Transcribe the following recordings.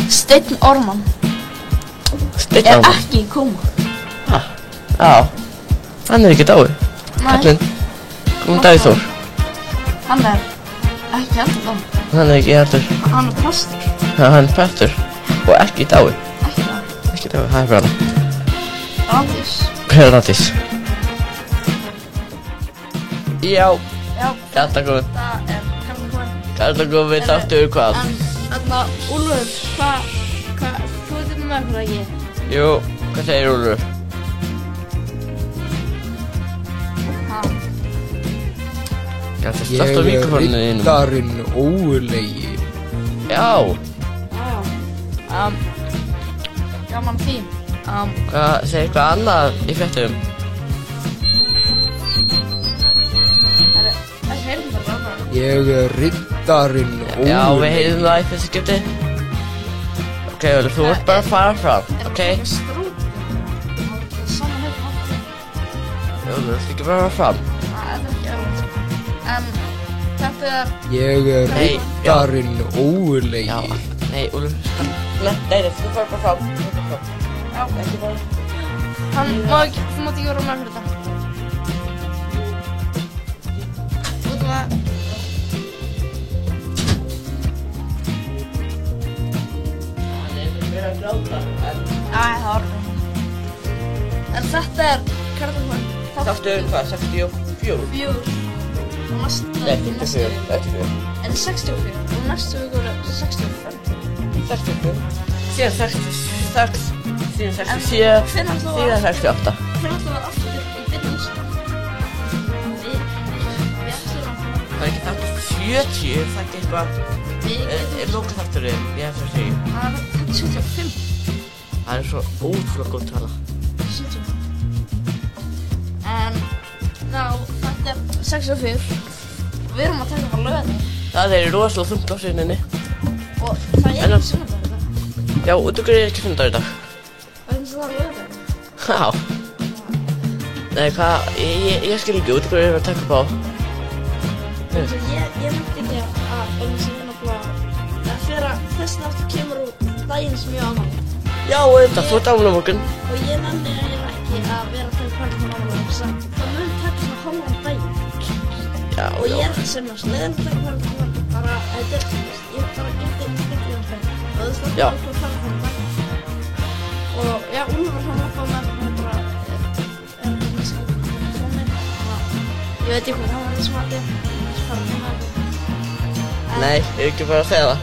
Steinn Ármann ekki í kóma. Já, hann ekki dáið. Kallinn, komum daginn Þór. Hann ekki heldur dáið. Hann ekki heldur. Hann prestur. Hann prestur og ekki dáið. Ekki dáið, það bara hana. Radís. Hver Radís? Já. Karlakofinn. Það Karlakofinn. Karlakofinn, þáttur hvað? En þarna, Úlfur, hvað, þú veit með okkur ekki? Jú, hvað segir Úlfur? Ég er riddarinn ógurlegi. Já. Gaman því. Hvað, segir eitthvað annað í fréttum? Ég er riddarinn ógurlegi. Já, við heyrðum það í þessu skipti. Ok, Úlfur, þú ert bara að fara fram, ok? Úlfur, þú ert ekki bara að fara fram. Þetta Ég er riddarinn ógurlegi. Já, nei, Úlfur, nei, þú fara bara fram. Já, ekki bara. Þú mátt ekki vera með fyrir þetta. Út af það. Hann verið að gráta, en... Það orðið. En þetta Karlakofinn. Þáttur hvað, 64? 4. Og næstu... Nei, 54. En 64. Og næstu viku er 65. 64. Síðan 66. Síðan 67. Síðan 68. Hvernig ætlaðu að aftur í byrjun Ísland? Við ætlum að... Það ekki þáttur 70, það ekki eitthvað... Lokaþátturinn, ég eftir að segja. Það 75. Það svo ótrúlega góð tala. 70. En... þetta 64. Við erum að taka bara lögðið. Það rosalega þungt á sinninni. Og það ekki sunnudagur í dag. Já, út okkur ekki sunnudagur í dag. Það lögðið. Já. Nei, hvað, ég skil ekki, út okkur að taka upp á. Ég myndi ekki að þegar þessi aftur kemur út daginn sem ég á afmæli. Já, þetta, þú ert afmæli á morgun. Og ég nenni eiginlega ekki að vera að taka partí með afmæli. Það mun taka svona hálfan daginn. Já, og ég ekki sem þess leiðin að taka partí með afmæli. Bara, ég bara geti um þeim. Og þú veist Já. að það fara þannig dag. Og já, Úlfur hann lappaði með mér bara ég veit ekki hvað það var í smati. Nei, ég ekki bara að segja það.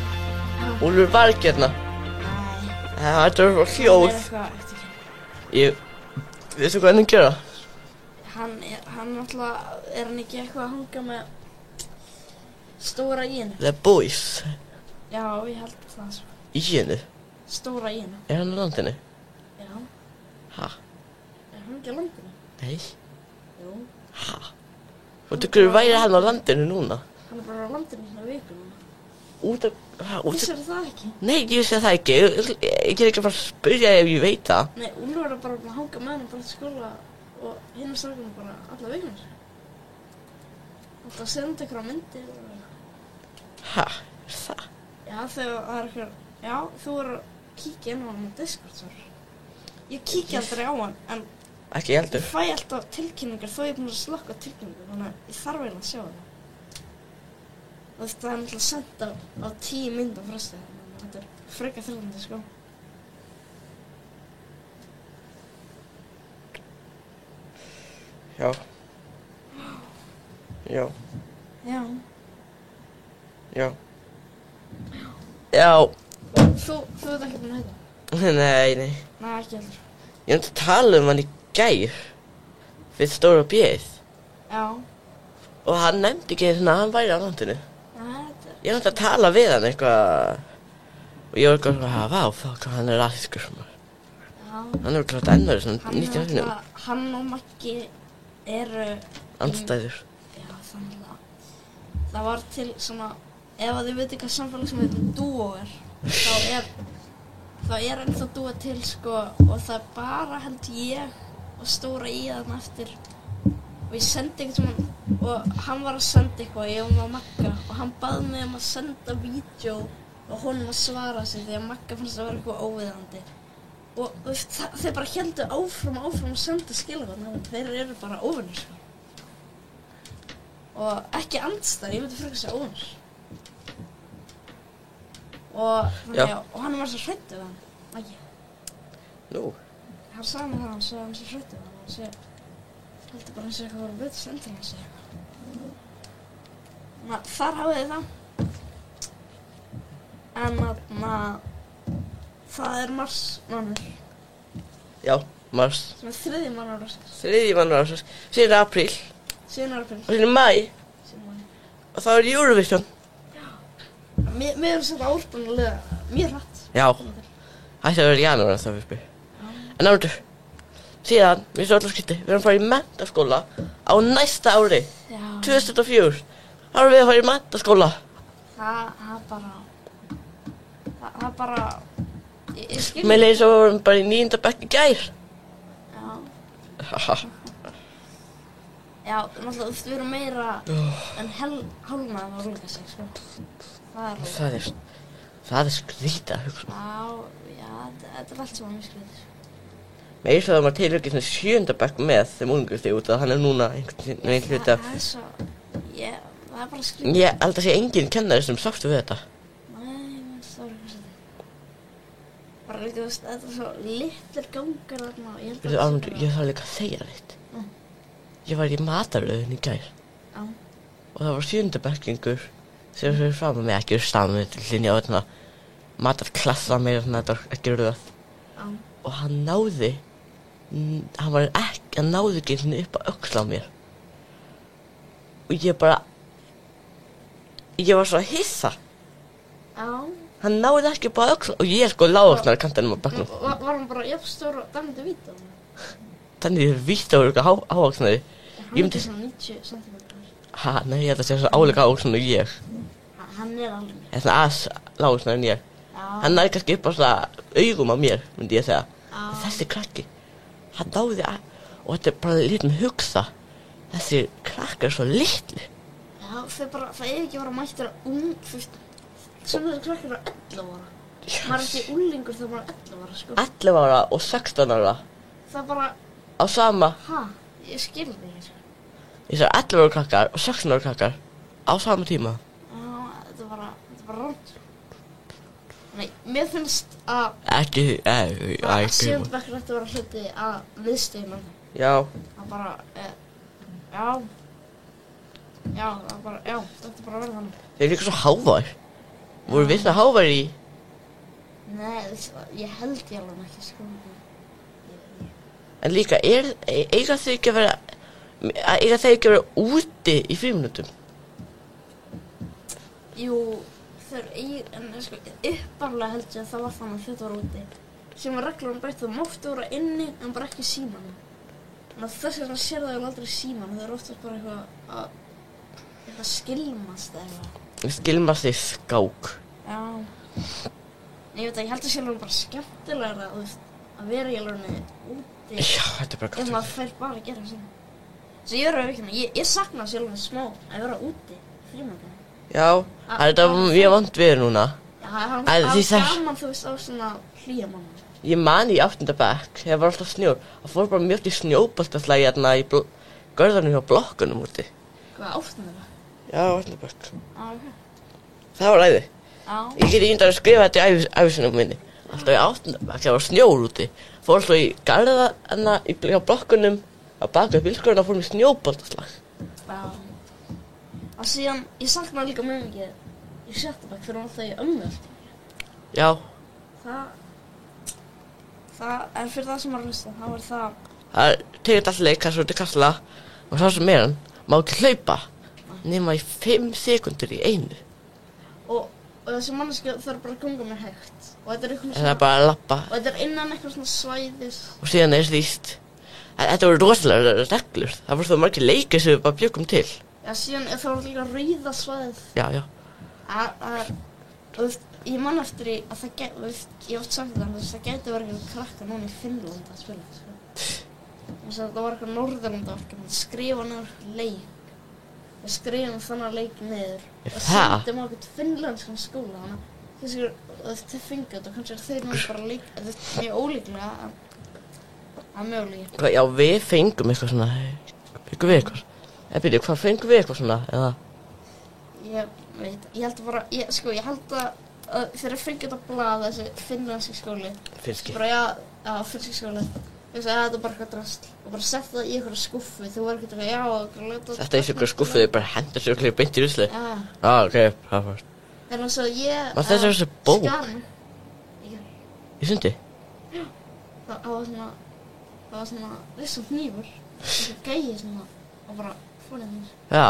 Úlfur var ekki hérna. Þetta var hljóð. Veistu hvað hann gera? Hann náttúrulega, hann ekki eitthvað að hanga með stóra íinu? The Boys. Já, ég held það svo. Íinu? Stóra íinu. Hann á landinu? Já. Ha? Hann ekki á landinu? Nei. Jú. Ha? Og þú væri hann á landinu núna? Hann bara á landinu svona viku núna. Vissirðu það ekki? Nei, ég vissi það ekki. Ég er ekki bara að spyrja ef ég veit það. Nei, Úlfur er bara að hanga með hann bara til skóla og hinn strákunum bara alla vikunar. Það senda ykkur á myndir og... Ha? Það? Já, þegar það ykkur... Já, þú að kíkja inn á hann á Discord svo. Ég kíkja aldrei á hann, en... Ekki heldur. Ég fæ alltaf tilkynningar þó ég er búin að slökka tilkynningar, þannig að ég þarf eiginlega að sjá það. Það er náttúrulega sendt á 10 mínútum fresti, þannig að þetta er frekar þrjóðandi, sko. Já. Já. Já. Já. Já. Þú ert ekki búin að heita? Nei. Nei, ekki heldur. Ég að tala hann í gær við Stóra B-ið. Já. Og hann nefndi ekki svona að hann væri á landinu. Nei, Ég að tala við hann eitthvað og ég var eitthvað svona, vá, hann er rasískur svona. Já. Hann er klart ennur svona 19. Hann og Maggi eru... Andstæður. Já, þannig að það var til svona, ef að þið veitir hvað samfélag sem heitir Duo er, þá er ennþá Duo til, sko, og það er bara held ég og Stóra í þarna eftir og ég sendi eitthvað og hann var að senda eitthvað, ég var með Magga og hann bað mig að senda vídeo og honum að svara sig því að Magga fannst að vera eitthvað óviðandi. Og þú veist, þeir bara héldu áfram að senda skilaboð, þeir eru bara óvinir, sko. Og ekki andstæður, ég myndi frekar segja óvinir. Og hann var svo hræddur við hann, Maggi. Nú? Hann sagði mér það, hann sagði hann svo hræddur við hann, hann sagði, heldur bara eins og eitthvað voru betur sendur hann, segja eitthvað. Þar hafið þið það. En það Mars mánuður. Já, Mars. Sem 3. mánuður ársins. 3. mánuður ársins. Síðan apríl. 7. apríl. Og síðan maí. Og þá Eurovision. Já. Mér finnst þetta ár búin að liða mjög hratt. Já. Ætti að vera í janúar þá við spyr. En áður. Síðan, við svo allar skipti, við erum að fara í menntaskóla á næsta ári. Já. 2004. Þá erum við að fara í menntaskóla. Það bara, ég skil. Mér leiði svo að við vorum bara í 9. bekk í gær. Já. Já, náttúrulega, við erum meira en hálfnaðum að rúlega sig, sko. Það er skrítið að hugsa. Já, þetta allt sem mjög skrítið. Mér svo að maður tilhugið svona 7. bekk með þeim ungur því út að hann núna einhvern veginn hluti af. Það er bara skrítið. Ég held að sé enginn kennari sem sástu við þetta. Bara líka, þú veist, þetta svo litlir gangar þarna og ég held Veitu, Ármundur, ég þarf líka að segja þitt. Ég var í mataröðin í gær. Já. Og það var 7. bekkingur sem fyrir fram með mig, ekki stafn með til hlýnja á þetta matarklassa meira þannig að þetta var ekki röðað. Já. Og hann náði ekki svona upp að öxla á mér. Og ég var svo hissa. Já. Hann náði ekki upp að öxla og ég sko lágvaxnar kantinum á bekknum. Var hann bara jafn stór og Danni DeVito? Danni DeVito var eitthvað hávaxnari. Hann er svona 90 cm. Nei, ég held að segja svo áleika hávaxnar en ég. Hann er alveg. Það er svona aðeins lágvaxnar en ég. Já. Hann náði kannski upp á svona augum á mér, myndi ég segja. Já. En þessi krakki, hann náði að, og þetta er bara lítum hugsa, þessi krakkar er svo litli. Já, það ekki bara mættir að svona þessi krakkar eru 11 ára. Maður er ekki úlingur þegar maður er 11 ára, sko. 11 ára og 16 ára. Það bara. Á sama. Ég skil þig, sko. Ég sagði 11 ára krakkar og 16 ára krakkar á sama tíma. Já, þetta er bara rátt. Nei, mér finnst að. Ekki. 7. bekkur ætti að vera hluti að viðstöðum. Já. Það bara, þetta bara verða þannig. Þeir eru líka svo hávær. Voru við það hávær í? Nei, ég held ég alveg ekki, sko. En líka, eiga þau ekki að vera úti í frímínútum? Jú, en sko, upparlega held ég að það var þannig að þetta var úti. Sem var reglum breytt, þú máttu vera inni en bara ekki símanum. Þannig að þess vegna sér það aldrei símanum, það oftast bara eitthvað skilmast eða eitthvað. Skilmast í skák. Já. Nei, ég veit að ég held að sjálfur bara skemmtilegra að vera í alveg úti. Já, þetta er bara gott. Ef maður fær bara að gera svona. Svo ég verður ekki, ég sakna sjálfur smá að vera úti frímínútum. Já, þetta var mjög vant við núna. Já, það var gaman þú veist á svona hlýja mánuði. Ég man í 8. bekk, þegar var alltaf snjór. Það fór bara mjög í snjóboltaslagi hérna í görðanum hjá blokkunum úti. Hvað, 8. bekk? Já, 8. bekk. Ok. Það var æði. Já. Ég geti ímyndað að skrifa þetta í ævisinum minni. Alltaf í 8. bekk, það var snjór úti. Fór alltaf í garðana hjá blokkunum, að baka upp bílskörðuna og fór með snjóboltaslag. Já. Og síðan, ég saknaði líka mjög mikið í 7. bekk fyrir alltaf í ömmu. Já. En fyrir það sem var að hlusta, þá var það. Það tegir alltaf leik, það er svolítið kastla og sá sem meðan má ekki hlaupa nema í 5 sekundur í einu. Og þessi manneskja þarf bara að ganga mér hægt. Og þetta er eitthvað svona. Það er bara að lappa. Og þetta er innan eitthvað svona svæðis. Og síðan er þýst. Þetta voru rosalega reglur. Það voru svo margir leikir sem við bara bjökum til. Já, síðan það var líka rauða svæðið. Já. Og ég man eftir í að það gæti, ég oft sagt þetta, það gæti verið eitthvað krakka núna í Finnlandi að spila, sko. Þess að það var eitthvað Norðurlandafólk, að skrifa niður leik. Við skrifum þannig leik niður. Og sendum á eitthvað finnlenskan skóla, þannig að þið fengu þetta og kannski þeir nú bara líka, þetta er mjög ólíklega að mögulega. Hvað, já, við fengum eitthvað svona, fengum við eitthvað? Byrju, hvað fengum við eitthvað svona, eða? Ég veit, ég held bara, ég held að þegar fengu þetta blað, þessi finnlenski skóli. Finnski. Bara, já, finnski skóli. Ég sagði að þetta bara eitthvað drasl og bara sett það í einhverja skuffu, þú var ekkert eitthvað, já, þetta í einhverja skuffu, þau bara hendur sér okkur beint í rusli. Já. Ok, það var. En þess að ég... Var þetta þessi bók? Skar. Í sundi? Já. Það var svona risum hnífur, eitthvað gæi svona og bara fórið mér. Já,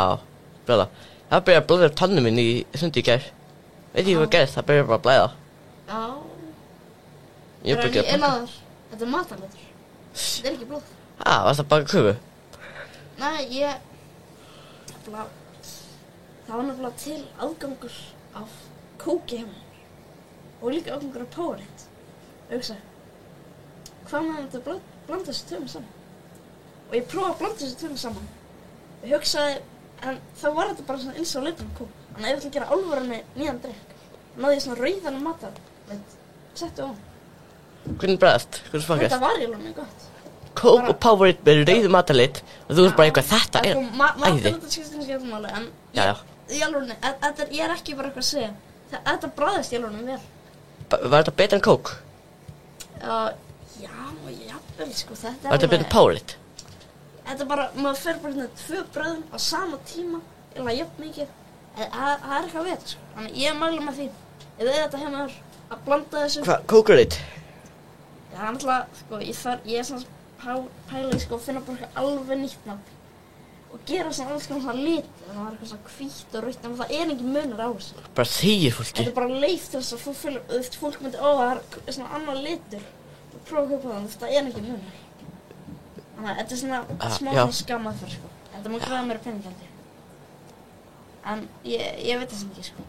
blæða. Það byrjaði að blóða upp tannum minn í sundi í gær. Veit ég hvað gerðist, það byrjaði bara að blæða. Já. Ég byrjaði að baka. Þetta er matarleitur. Þetta er ekki blóð. Varst það að baka köku? Nei, það var nefnilega til aðgangur af kóki hjá mér og líka aðgangur af Powerade. Og ég hugsaði, hvað með þetta blanda þessu tveimur saman? Og ég prófaði að blanda þessu tveimur saman. Ég hugsaði, en þá var þetta bara svona eins og litan kók. Þannig að ef ég ætla að gera alvörunni nýjan drykk, náði ég svona rauðan matarleit, settu á hann. Hvernig bregðast? Hvernig smakast? Þetta var í alveg mjög gott. Kók og Powerade með rauðu matarlit og þú veist bara eitthvað, þetta er æði. Matarlit skiptir ekki eitthvað máli, en Já. í alvörunni, ég er ekki bara eitthvað að segja. Þetta bragðist í alvörunni vel. Var þetta betur en kók? Já, jafnvel, sko, þetta er Var þetta betur en Powerade? Þetta bara, maður fer bara hérna 2 brauðum á sama tíma, eða jafn mikið. Það er eitthvað við þetta, sko. Þannig ég mæli með því. Ef þið þetta hjá mér að blanda þessu. Hvað, Kókurade? Já, náttúrulega, sko, ég er svona pæla í, sko, að finna bara eitthvað alveg nýtt nafn og gera svona alls konar svona lit, þannig að það er eitthvað svona hvítt og rautt, en það er engin munur á þessu. Bara þegir fólki. Þetta er bara leið til þess að fólk myndi, það er svona annar litur og prófa að kaupa það, það er engin munur. Þannig að þetta er svona smá svona skammað fyrir, sko. Þetta má græða meira peningjaldi. En ég veit það sem ekki, sko.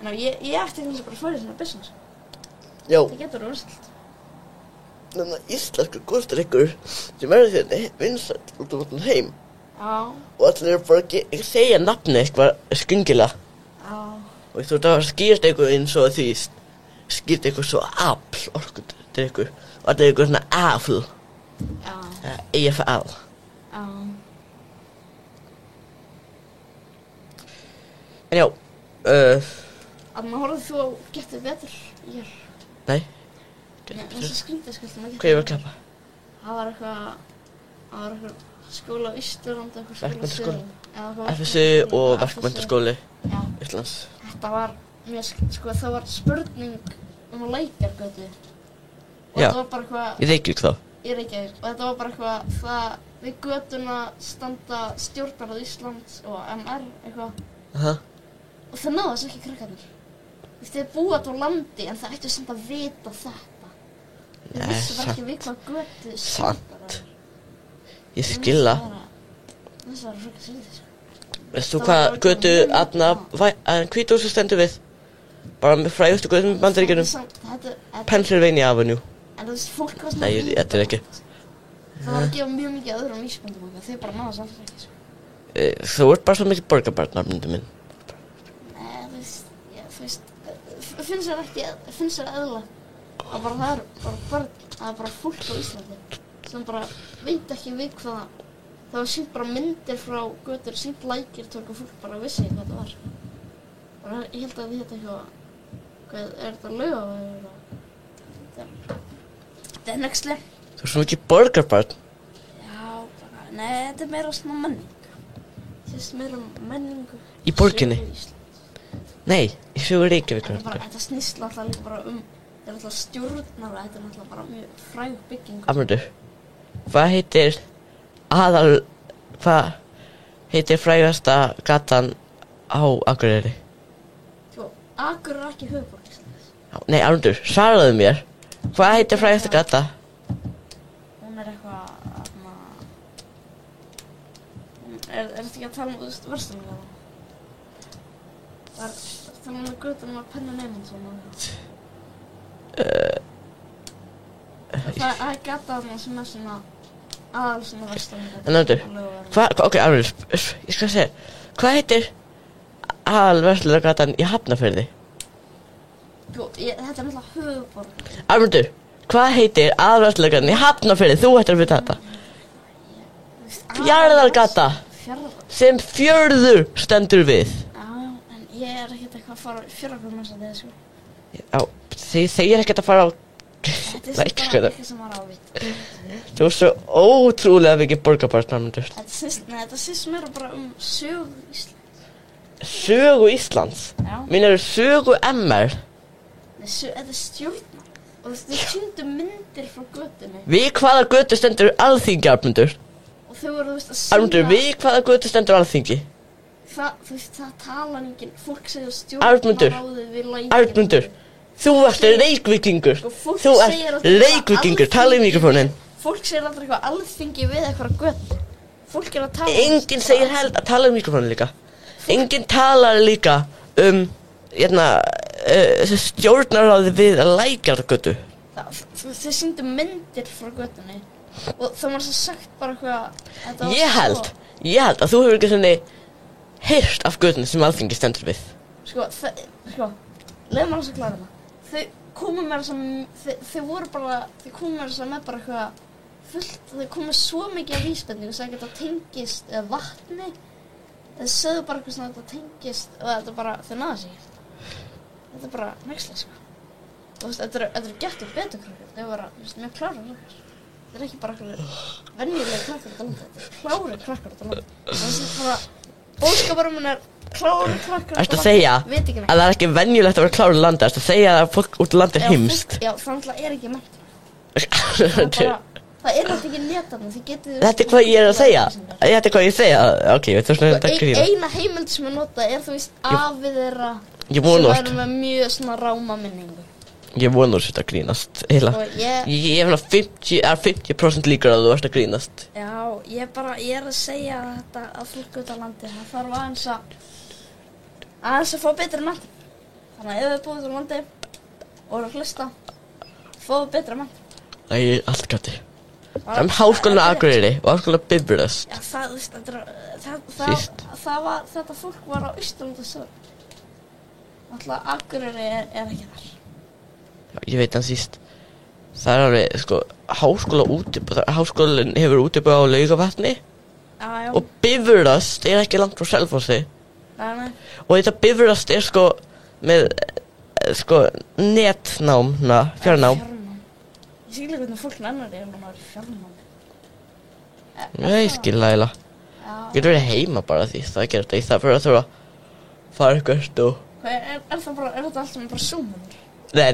En ég ætti kannski bara að fara í svona business. Já. Það getur úrslit. Þannig að íslenskur góðstrykkur sem hérna vinsæll út um allan heim. Já. Og allir eru bara að segja nafni eitthvað skringilega. Já. Og þú veist, það skýrst eitthvað eins og því skýrt eitthvað svo afl orkudrykkur. Og þetta er eitthvað svona afl. Já. EFL. Já. En já, Anna, horfðu þú á Gettu betur í hér? Nei. Þessi skrýtaskeltum að Hvað ég var að klappa? Það var eitthvað skóla á Ísturlandi, eitthvað Verkmenntaskóli. skóla FSU og Verkmenntaskóli Já. Íslands. Þetta var mjög, sko, það var spurning um Lækjargötu. Og Já. þetta var bara eitthvað Í Reykjavík þá. í Reykjavík. Og þetta var bara eitthvað, það við götuna standa Stjórnarráð Íslands og MR eitthvað. Og það náðu þess ekki krakkarnir. Þið búa þetta á landi en það ættu samt að vita þetta. Þið vissu bara ekki við hvað götu Sant. Ég skilja. Það var frekar sýndið, sko. Veist þú hvað götu aðna Hvítuhúsið stendur við? Bara með frægustu götum í Bandaríkjunum. Pennsylvania Avenue. En þessi fólk var svona... Nei, þetta er ekki. Það var að gefa mjög mikið öðrum vísbendum okkar. Þau bara náðu þess alls ekki, sko. Þú ert bara svo mikið borgarbarn, myndi minn. Nei, þú veist, finnst þér eðlilegt að bara það er bara börn, það er bara fólk á Íslandi sem bara veit ekki við hvað það var sýnt bara myndir frá götur, sýnt Lækjartorg og fólk bara vissi hvað það var. Bara, ég held að þið heita hvað, er þetta Laugavegur eða þetta er nextli. Þú ert svo mikið borgarbarn. Já, bara, nei, þetta er meira svona menning. Þetta er meira menningu. Í borginni? Nei, í sögur Reykjavík. Þetta snýst alltaf líka bara þetta er alltaf stjórnar og þetta er alltaf bara mjög fræg bygging. Afmyndur, hvað heitir frægasta gatan á Akureyri? Sko, Akureyri er ekki höfuðborg Íslands. Nei, Afmyndur, svaraðu mér. Hvað heitir frægasta gata? Hún er eitthvað, er þetta ekki að tala um, þú veist, Verslunargatan? Það er tala um götuna með Pennu Neymundsson og það er gata þarna sem er svona aðal svona Verslunargatan. En Afmyndur, ok, Afmyndur, ég skal segja, hvað heitir aðalverslunargatan í Hafnarfirði? Sko, þetta náttúrulega höfuðborg. Armundur, hvað heitir aðalverslunargatan í Hafnarfirði? Þú ættir að vita þetta. Fjarðargata. Sem fjörður stendur við. Já, en ég ekkert eitthvað að fara í fjörðargata með þess að Já, þið segir ekkert að fara á Þetta bara eitthvað sem var ávít. Þú svo ótrúlega mikið borgarbarn, Armundur. Þetta sést meira bara sögu Íslands. Sögu Íslands? Já. Mínar sögu MR. Þetta stjórnar. Og þau sýndu myndir frá götunni. Við hvaða götu stendur Alþingi, Armundur? Og þau voru, að sína... Armundur, við hvaða götu stendur Alþingi? Það talar enginn. Fólk segir stjórnarráðið við lækinn. Armundur, þú ert reykvíkingur. Þú ert reykvíkingur, tala í mikrofóninn. Fólk segir alltaf eitthvað Alþingi við eitthvað götu. Fólk að tala... Enginn segir held að tala í mikrofóninn líka. Enginn talar líka stjórnarráðið við Lækjargötu. Þau sýndu myndir frá götunni. Og það var svo sagt bara eitthvað... Ég held að þú hefur ekki svona heyrt af götunni sem Alþingi stendur við. Leið maður að klára það. Þau komu með þess að með bara eitthvað fullt, þau komu svo mikið af vísbendingu sem þetta tengist vatni. Þau sögðu bara eitthvað svona að þetta tengist og þetta bara, þau náðu sig. Þetta bara nexlega, sko. Og þetta eru gert og betur krakkar. Þau bara, mjög klára krakkar. Þetta ekki bara eitthvað venjulega krakkar út á landi. Þetta klári krakkar út á landi. Þannig að bara, bóðskaparuminn klári krakkar út á landi. Ertu að segja að það ekki venjulegt að vera klári landi? Ertu að segja að fólk út á landi heimskt? Já, það ekki mennt. Það alltaf ekki netarna, þið getið... Þetta hvað ég að segja? Þetta hvað ég segja? Ok, þú veist þetta grína. Eina heimild sem nota þú veist, afið þeirra sem með mjög svona ráma minningu. Ég vonur þetta grínast, heila. Ég hef 50% líkur að þú ert að grínast. Já, ég að segja þetta að fólk út á landi, það þarf aðeins að fá betri menntun. Þannig að ef þið búið út á landi og eru að hlusta, fáðu betri menntun. Það er allt gæti. Það Háskólinn á Akureyri og Háskólinn á Bifröst. Já, þetta fólk var á Austurlandasögu. Alltaf Akureyri ekki þar. Já, ég veit hann síst. Það alveg, sko, Háskólinn hefur útibúð á Laugavatni. Já. Og Bifröst ekki langt frá Selfossi. Nei. Og þetta Bifröst sko með, netnám, fjarnám. Ég sé ekki hvernig fólk nennar ef maður er í fjarnámi. Ég skil það eiginlega. Getur verið heima bara því það gerir þetta í það fyrir að þurfa að fara eitthvað og... Er þetta alltaf með bara Zoom-unir? Nei,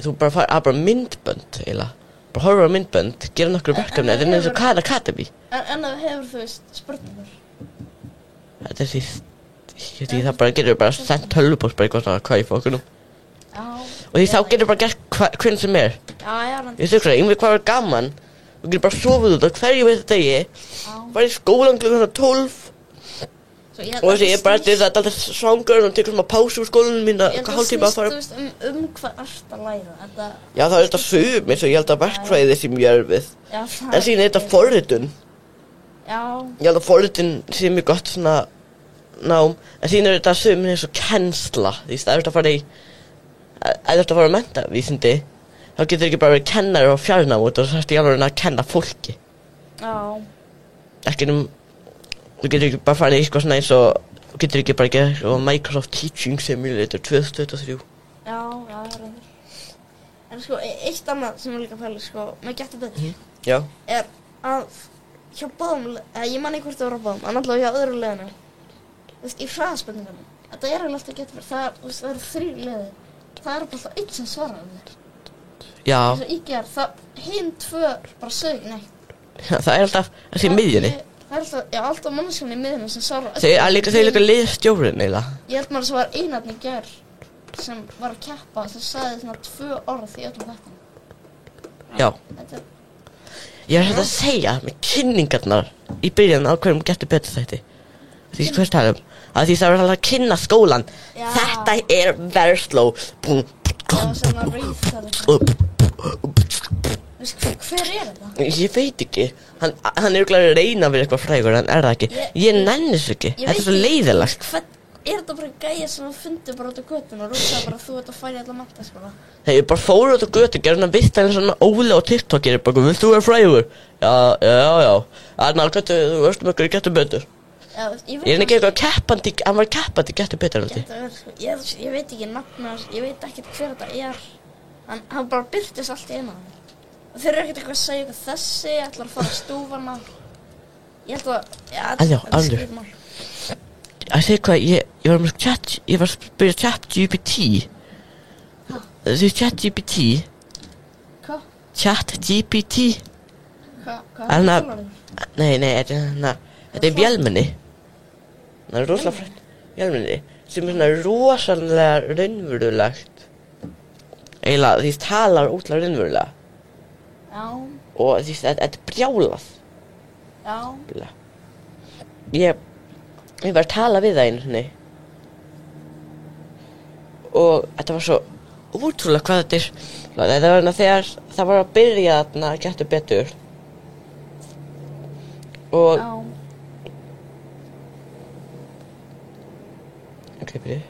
þú bara myndbönd eiginlega. Bara horfur á myndbönd, gera nokkur verkefni, þetta eins og Khan Academy. En það hefur þú veist spurningur? Þetta því það bara getur bara sendt tölvupóst bara eitthvað svona hvað í fókunum. Já. Og því þá getur bara gert hvernig sem er. Já. Ég stökkur það, hvað var gaman, þú getur bara sofið út á hverju veit degi, bara í skólan klukkan 12. Og þessi ég bara eftir það alltaf svangur og tekur svona pásu úr skólanum mín eitthvað hálftíma að fara. Þú veist hvað ert að læra. Já, það þetta sum eins og ég held að verkfræði sé mjög erfið. Já, en síðan þetta forritun. Já. Ég held að forritun sé mjög gott svona nám, en síðan þetta sum eins og kennsla. Því það að fara í að menntavísindi, þá getur ekki bara verið kennari á fjarnám og það þarfst í alveg að kenna fólki. Já. Ekki þú getur ekki bara farið í eitthvað svona eins og þú getur ekki bara gera Microsoft Teaching Simulator 2023. Já, það er reyndar. En eitt annað sem líka pæli, með Gettu Betur, Já. Er að hjá báðum, ég man ekki hvort það var á báðum, en allavega hjá öðru liðinu, þú veist, í hraðspurningunum, þetta eiginlega alltaf Gettu Betur, það eru 3 liðir, það er bara alltaf einn sem svarar þér. Já. Þess að ég hinn 2 bara sög ekki neitt. Já, það er alltaf þessi í miðjunni. Það er alltaf manneskjana í miðjunni sem svarar. Þeir líka liðstjórinn eiginlega. Ég held maður að það var einarni í gær sem var að keppa sem sagði svona 2 orð í öllum þættinum. Já. Ég að segja með kynningarnar í byrjun á hverjum Gettu Betur þætti. Því hvert talum að því það var alltaf að kynna skólan. Já. Þetta Versló. Já, sem að reyð það. Hver þetta? Ég veit ekki. Hann örugglega að reyna að vera eitthvað frægur, en það ekki. Ég nenni þessu ekki. Þetta svo leiðilegt. þetta bara gæja sem að fundi bara út á götuna og rúksaði bara þú ert að færa í alla menntaskóla? Nei, ég bara fór út á götu, gerði svona vittan svona Óli á TikTok, ég bara, vilt þú vera frægur? Já. Arnar, þú veist með hverju getur betur. Já, Ég ekki eitthvað keppandi, hann var keppandi getur betur alltaf. Ég veit ekki nafnar, ég veit ekkert hver þetta Hann bara birtist allt í einu. Og þeir eru ekkert eitthvað að segja eitthvað þessi, ætlar að fara á stúfana. Ég held að, þetta skýr mál. Ég segi hvað, ég var að spyrja ChatGPT. Þú veist ChatGPT? Hvað? ChatGPT? Hvað Nei, þetta vélmenni. Það rosalega frægt. Vélmenni, sem svona rosalega raunverulegt. Eiginlega, því talar útlega raunverulega. Já. Og því þetta brjálað. Já. Ég var að tala við það einu sinni. Og þetta var svo ótrúlega hvað þetta það var þegar það var að byrja þarna Gettu betur. Og Já. Ok, byrju.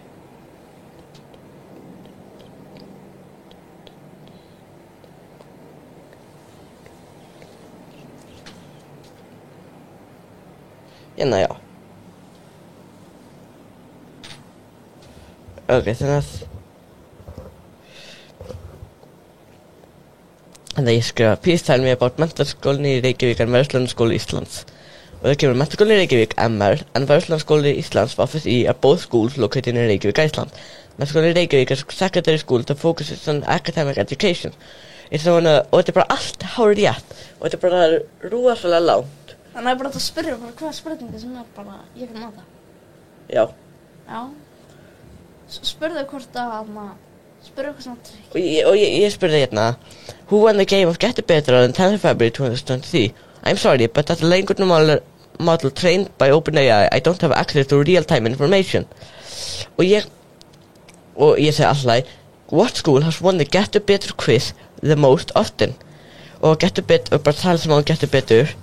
Já. Ok, þannig að ég skrifa Please tell me about Menntaskólann í Reykjavík and Verslunarskóli Íslands. Og það kemur Menntaskólann í Reykjavík, MR, and Verslunarskóli Íslands, FSI, are both schools located in Reykjavík, Iceland. Menntaskólann í Reykjavík is a secondary school that focuses on academic education. Og þetta er bara allt hárrétt. Og þetta er bara rosalega langt. Þannig að bara að spyrja bara hvaða spurningu sem bara ég kann nota. Já. Já. Spurðu hvort að spurðu hvað svona trikk. Og ég spurði hérna, who won the game of Gettu betur on 10th February 2023? I'm sorry, but as a language model trained by OpenAI, I don't have access to real-time information. Og ég segi alltaf, what school has won the Gettu betur quiz the most often? Og Gettu betur, bara tala saman Gettu betur.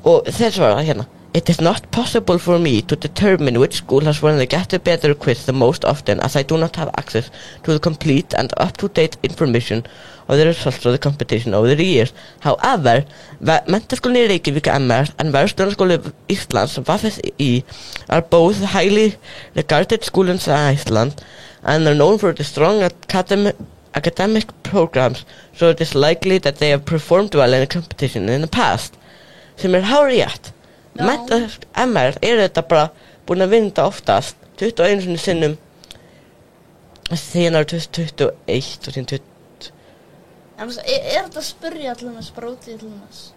Og þeir svara hérna, it is not possible for me to determine which school has won the Gettu betur quiz the most often as I do not have access to the complete and up-to-date information of the results of the competition over the years. However, Menntaskólinn í Reykjavík MR and Verslunarskóli Íslands FSI are both highly regarded schools in Iceland and are known for the strong academic programs, so it is likely that they have performed well in a competition in the past. Sem hárrétt. MR þetta bara búin að vinna oftast 21 sinnum síðan árið 2021 og síðan 20. En þetta að spyrja til þess bara út í til þess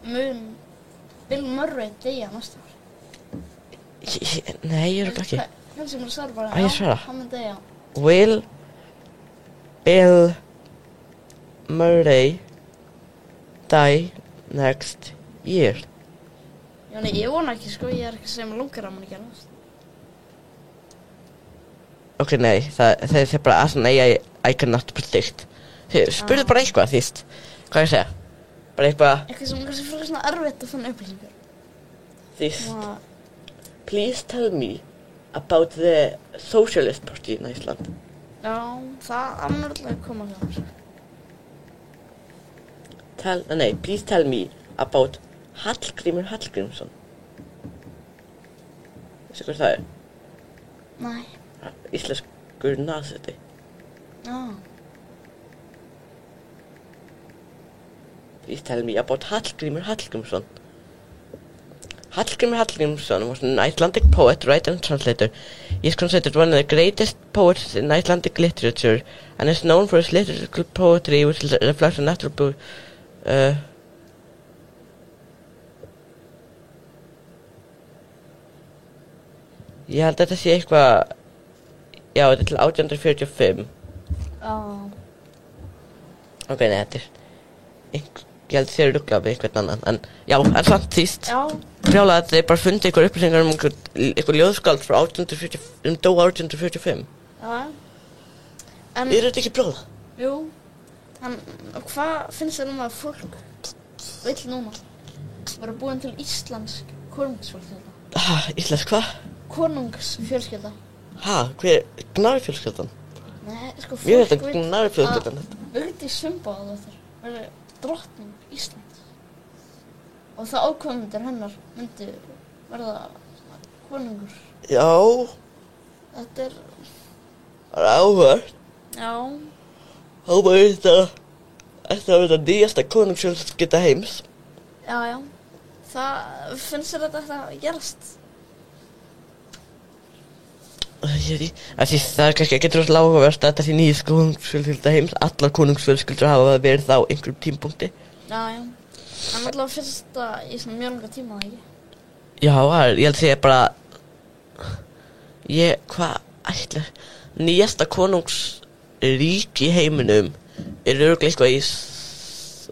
mun Bill Murray deyja næsta ár? Nei, ég ekki. Hvernig sem þú svarar bara, ég svara. Hann mun deyja. Will Bill Murray die next year? Já, nei, ég vona ekki, sko, ég ekki að segja mig langar að mann ekki að Ok, nei, það er bara as an AI I cannot predict. Spurðu bara eitthvað, þýst. Hvað ég segja? Bara eitthvað. Eitthvað sem kannski fyrir svona erfitt að finna upplýsingar. Þýst. Please tell me about the Socialist Party in Iceland. Já, það mun örugglega koma hjá mér. Please tell me about Hallgrímur Hallgrímsson. Veistu hver það er? Nei. Íslenskur nasiti. Já. Please tell me about Hallgrímur Hallgrímsson. Hallgrímur Hallgrímsson was an Icelandic poet, writer and translator. He is considered one of the greatest poets in Icelandic literature and is known for his lyrical poetry which reflects a natural Ég held að þetta sé eitthvað. Já, þetta er til 1845. Ok, nei, þetta er ég held þér ruglað við einhvern annan. En já, en samt þýst. Já. Brjálega að þeir bara fundi einhver upplýsingar einhver ljóðskáld frá 1845, dó 1845. Já. En þetta ekki brjála? Jú. En hvað finnst þér að fólk vill núna? Vera búin til íslensk konungsfólk þetta? Íslensk hvað? konungsfjölskylda. Ha, hver Gnarfjölskyldan? Nei, sko, Ég veit fólk að Gnarfjölskyldan Vigdís Finnbogadóttir verður drottning Íslands. Og það ákveðmundir hennar myndi verða konungur. Já, Þetta það áhugavert. já, Þá bara þetta verða nýjasta konungsfjölskylda heims. já. Það finnst þér þetta að gerast? Ég veit ekki, það kannski ekki rosalega áhugavert að þetta sé nýjasta konungsfjölskylda heims. Allar konungsfjölskyldur hafa verið á einhverjum tímapunkti. Já. En allavega finnst þetta í svona mjög langa tíma, ekki? Já, ég held að segja bara hvað ætlar nýjasta konungsríki í heiminum örugglega eitthvað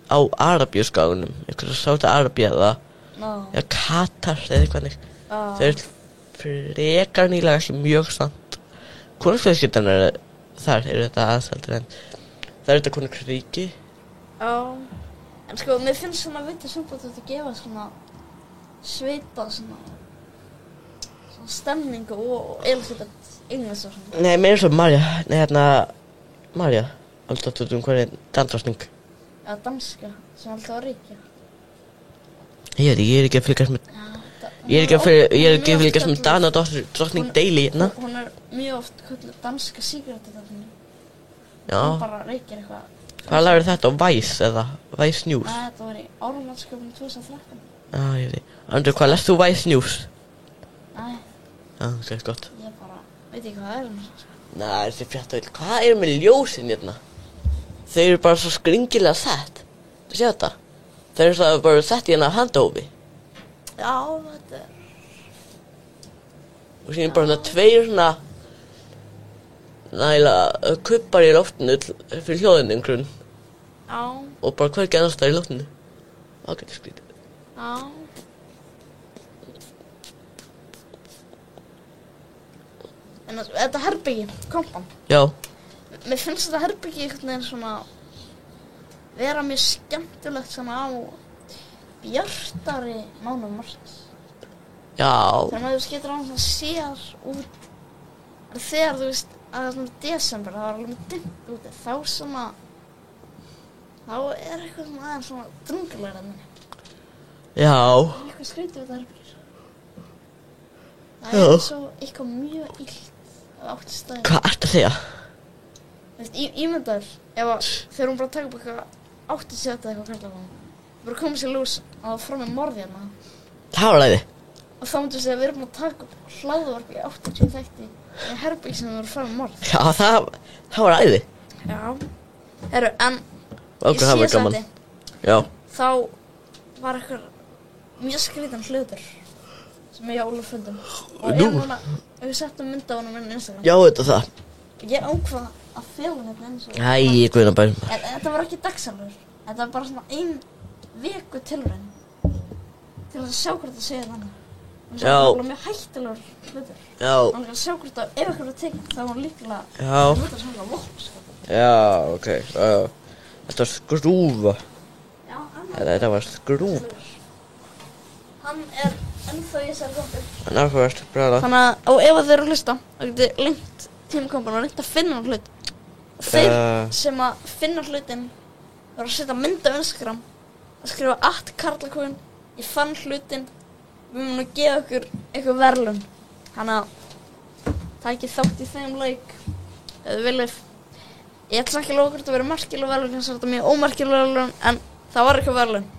á Arabíuskaganum, eitthvað Sádi-Arabía eða Katar eða eitthvað. Þau eru frekar nýlega ekki mjög samt. Konungsfjölskyldan þar eru þetta aðsaldur en það eru þetta konungsríki. Já. En sko, mér finnst svona Vigdís Finnbogadóttir að gefa svona svipað svona stemningu og Elísabet Englands og svona. Nei, mér er svo María alltaf hvað dandrottning. Já, danska, sem alltaf var ríkja. Ég er ekki að fylgjast með Ég er ekki að fylgjast með Danadrottning Daily hérna. Hún er mjög oft kölluð danska sígarettudrottning. Já. Hún bara reykir eitthvað. Hvað lagður þetta á Vice eða Vice News? Nei, þetta var í Árlandsköpunum 2013. Já, ég veit. Andri, hvað lest þú Vice News? Nei, Já, það er gott. ég bara veit ekki hvað það er. Nei, þessi fréttavél, hvað er með ljósin hérna? Þau eru bara svo skringilega sett. Þú séu þetta? Þau eru það bara sett í hérna handahófi. Já, þetta er... Og síðan bara hérna tveir svona nægilega kubbar í loftinu fyrir hljóðinu einhvern. Já, Og bara hvergi annars staðar í loftinu. Það getur skrítið. já. En þetta herbyggi, kompan. Já. Mér finnst þetta herbyggi einhvern veginn svona vera mjög skemmtilegt svona á bjartari mánuðum ársins. Já. Þegar maður getur á svona sér út þegar þú veist að það er svona desember, það var alveg dimmt úti, þá svona þá er eitthvað svona aðeins svona drungalega enni. Já. Eitthvað skrítið við þetta herbyggi. Það Já. er svo eitthvað mjög illt að átti staði. Hvað ertu að segja? Þú veist, ímyndaður, ef að þegar hún bara að taka upp eitthvað átti setja eitthvað karlafan, bara komið sér lús að það fram með morði hérna. Það var læði. Og þá myndu segja að við erum búin að taka upp hlaðvarp í 80 þætti í herbyggi sem voru fram með morð. Já, það var æði. Já. Herru, en Ok, það var gaman. Já. þá var eitthvað mjög skrítan hlutur sem ég Ólaf fundum. Og Nú? núna, við settum mynd á honum inn á Instagram. Já, þetta það. Ég ákvað að fela þetta eins og... Æ, guðna bærum. En þetta var ekki dagsalur. Þetta var bara svona ein viku tilraun til að sjá hvort það segja þannig. Já. Það var mjög hættilegur hlutur. Já. Man kan sjá hvort að ef eitthvað er tekinn þá var hann líklega Já. hlutur sem hann var vopn, sko. Já, ok. Þetta var skrúfa. Já, Þetta var skrúfa. hann er ennþá í þessari þáttur. En áhugavert, bræða. Þannig að, og ef þið eru að hlusta, þá getið lengt tímakompan og reynt að finna hann hlut. Og þeir sem að finna hlutin voru að setja mynd á Instagram, að skrifa @karlakóin, ég fann hlutin, við munum að gefa ykkur eitthvað verðlaun. Þannig að takið þátt í þeim leik, ef þið viljið. Ég ætla ekki að lofa hvort að vera merkileg verðlaun, kannski er þetta mjög ómerkileg verðlaun, en það var eitthvað verðlaun.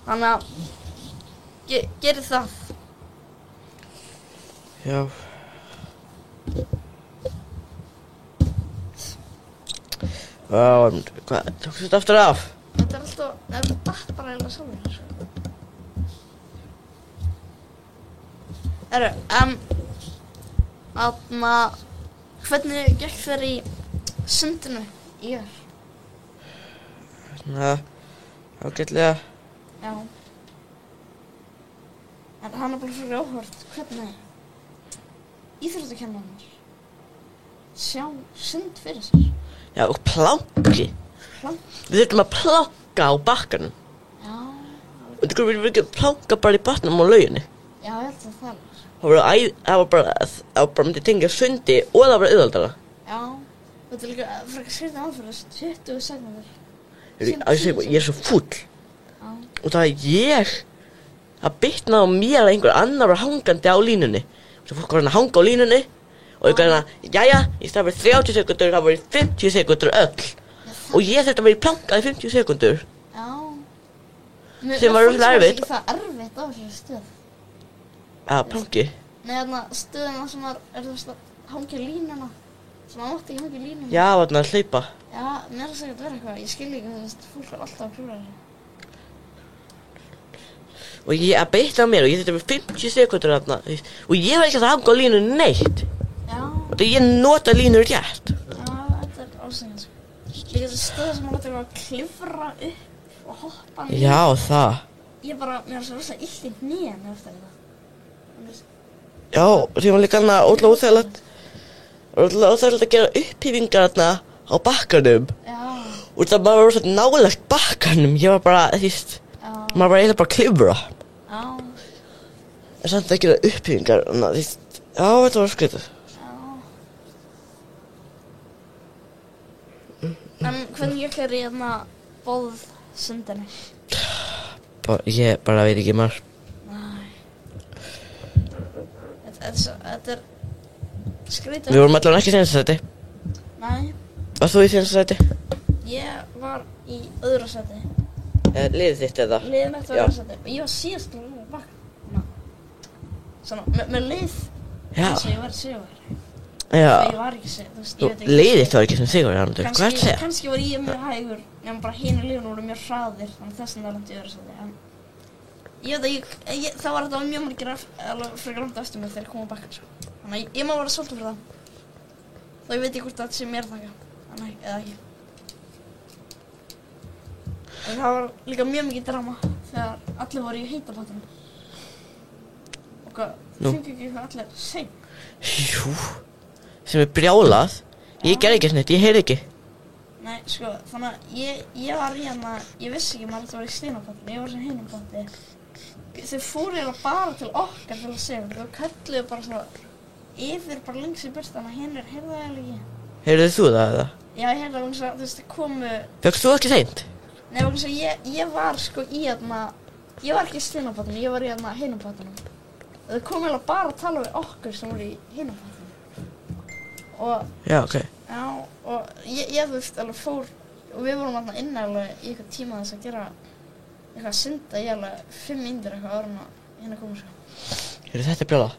Þannig að gerið það. Já. Hvað, tókstu þetta aftur af? Þetta er alltaf, þetta datt bara eiginlega sjálfur, sko. Hvernig gekk þér í sundinu í gær? Ágætlega. Já. En hann er bara fyrir áhvert, hvernig íþróttakennararnir sjá sund fyrir sér. Já, og planki. Við þurfum að planka á bakkanum. Já. Og við ekki að planka bara í batnum á lauginni. Já, ég held að það er. það var bara myndi tengja sundi og það var auðveldara. Já, þetta er líka frekar skrítið aðferð, 20 sekúndur. Ég svo fúll. Já. Og það bitnaði á mér að einhver annar var hangandi á línunni. Svo fólk var að hanga á línunni og ég gæði jæja, í stað fyrir 30 sekúndur, það var í 50 sekúndur öll. Og ég þurfti að vera í plankað í 50 sekúndur. Já. Sem var rosalega erfitt. Það er erfitt á þessu stöð. Já, planki. Nei, stöðina sem er þú veist að hangja línuna. Sem mátti ekki hangja línuna. Já, þarna að hlaupa. Já, mér er sagt að vera eitthvað. Ég skil ekki, þú veist, fólk er alltaf að klúra þessu. Og ég bitnaði á mér og ég þurfti að vera 50 sekúndur þarna. Og ég var ekki að hanga á línunni neitt. Já. Og þegar ég nota línur rétt. Já, þetta er ásækjað, sko. Líka þessi stöð sem maður láta að klifra upp og hoppa niður. Já, það. Mér er svo rosalega illt í hnén eftir þetta. Já, því var líka hana ótrúlega óþægilegt að gera upphífingar þarna á bakkanum. Já. Og það maður var rosalega nálægt bakkanum. Ég var bara, maður var eiginlega bara að klifra. Já. En samt að gera upphífingar, já, þetta var skrítið. En hvernig gekk í boðsundinni? Ég bara veit ekki maður. Nei. Þetta er skrítið. Við vorum allavega ekki í seinasta sæti. Nei. Varst þú í seinasta sæti? Ég var í öðru sæti. Liðið þitt eða? Liðið mitt var öðru sæti. Og ég var síðast að liða baka. Svona, með lið. Já. Þess að ég var sigur. Já. Ég var ekki sigur, þú veist, ég veit ekki. Liðið þitt var ekki sem sigur, Arnaldur. Hvað ertu að segja? Kannski var ég mjög hægur, nema bara hinu liðinu voru mjög hraðir, þannig þess vegna lenti í öðru sæti. En ég veit að það var þetta mjög margir alveg frekar langt eftir mig þegar ég kom á bakkann, sko. Þannig að ég má vera svolítið fyrir það. Þá ég veit ekki hvort þetta sé mér að þakka, eða ekki. En það var líka mjög mikið drama þegar allir voru í heita pottinum. Og hvað, fengu ekki eitthvað allir seint? Jú, sem brjálað. Ég gerði ekki snett, ég heyrði ekki. Nei, sko, þannig að ég var ég vissi ekki maður þetta var í steinapottinu, ég var sem hinum potti. Þau fóru eiginlega bara til okkar til að segja, þau kölluðu bara svona yfir bara lengs í burtu, þannig að hinir heyrðu það eiginlega ekki. Heyrðu þú það eða? Já, ég heyrði það, þú veist, komu... Fékkst þú ekki seint? Nei, ég var sko í ég var ekki í steinapottinu, ég var í hinum pottinum. Þau komu eiginlega bara að tala við okkur sem voru í hinum pottinu. Og... Já, ok. Já, og ég þú veist, alveg fór, og við vorum alveg inni alveg í eitthvað tíma þess að gera eitthvað að synda í alveg 5 mínútur eitthvað áður en að hérna koma, sko. Heyrðu, þetta brjálað.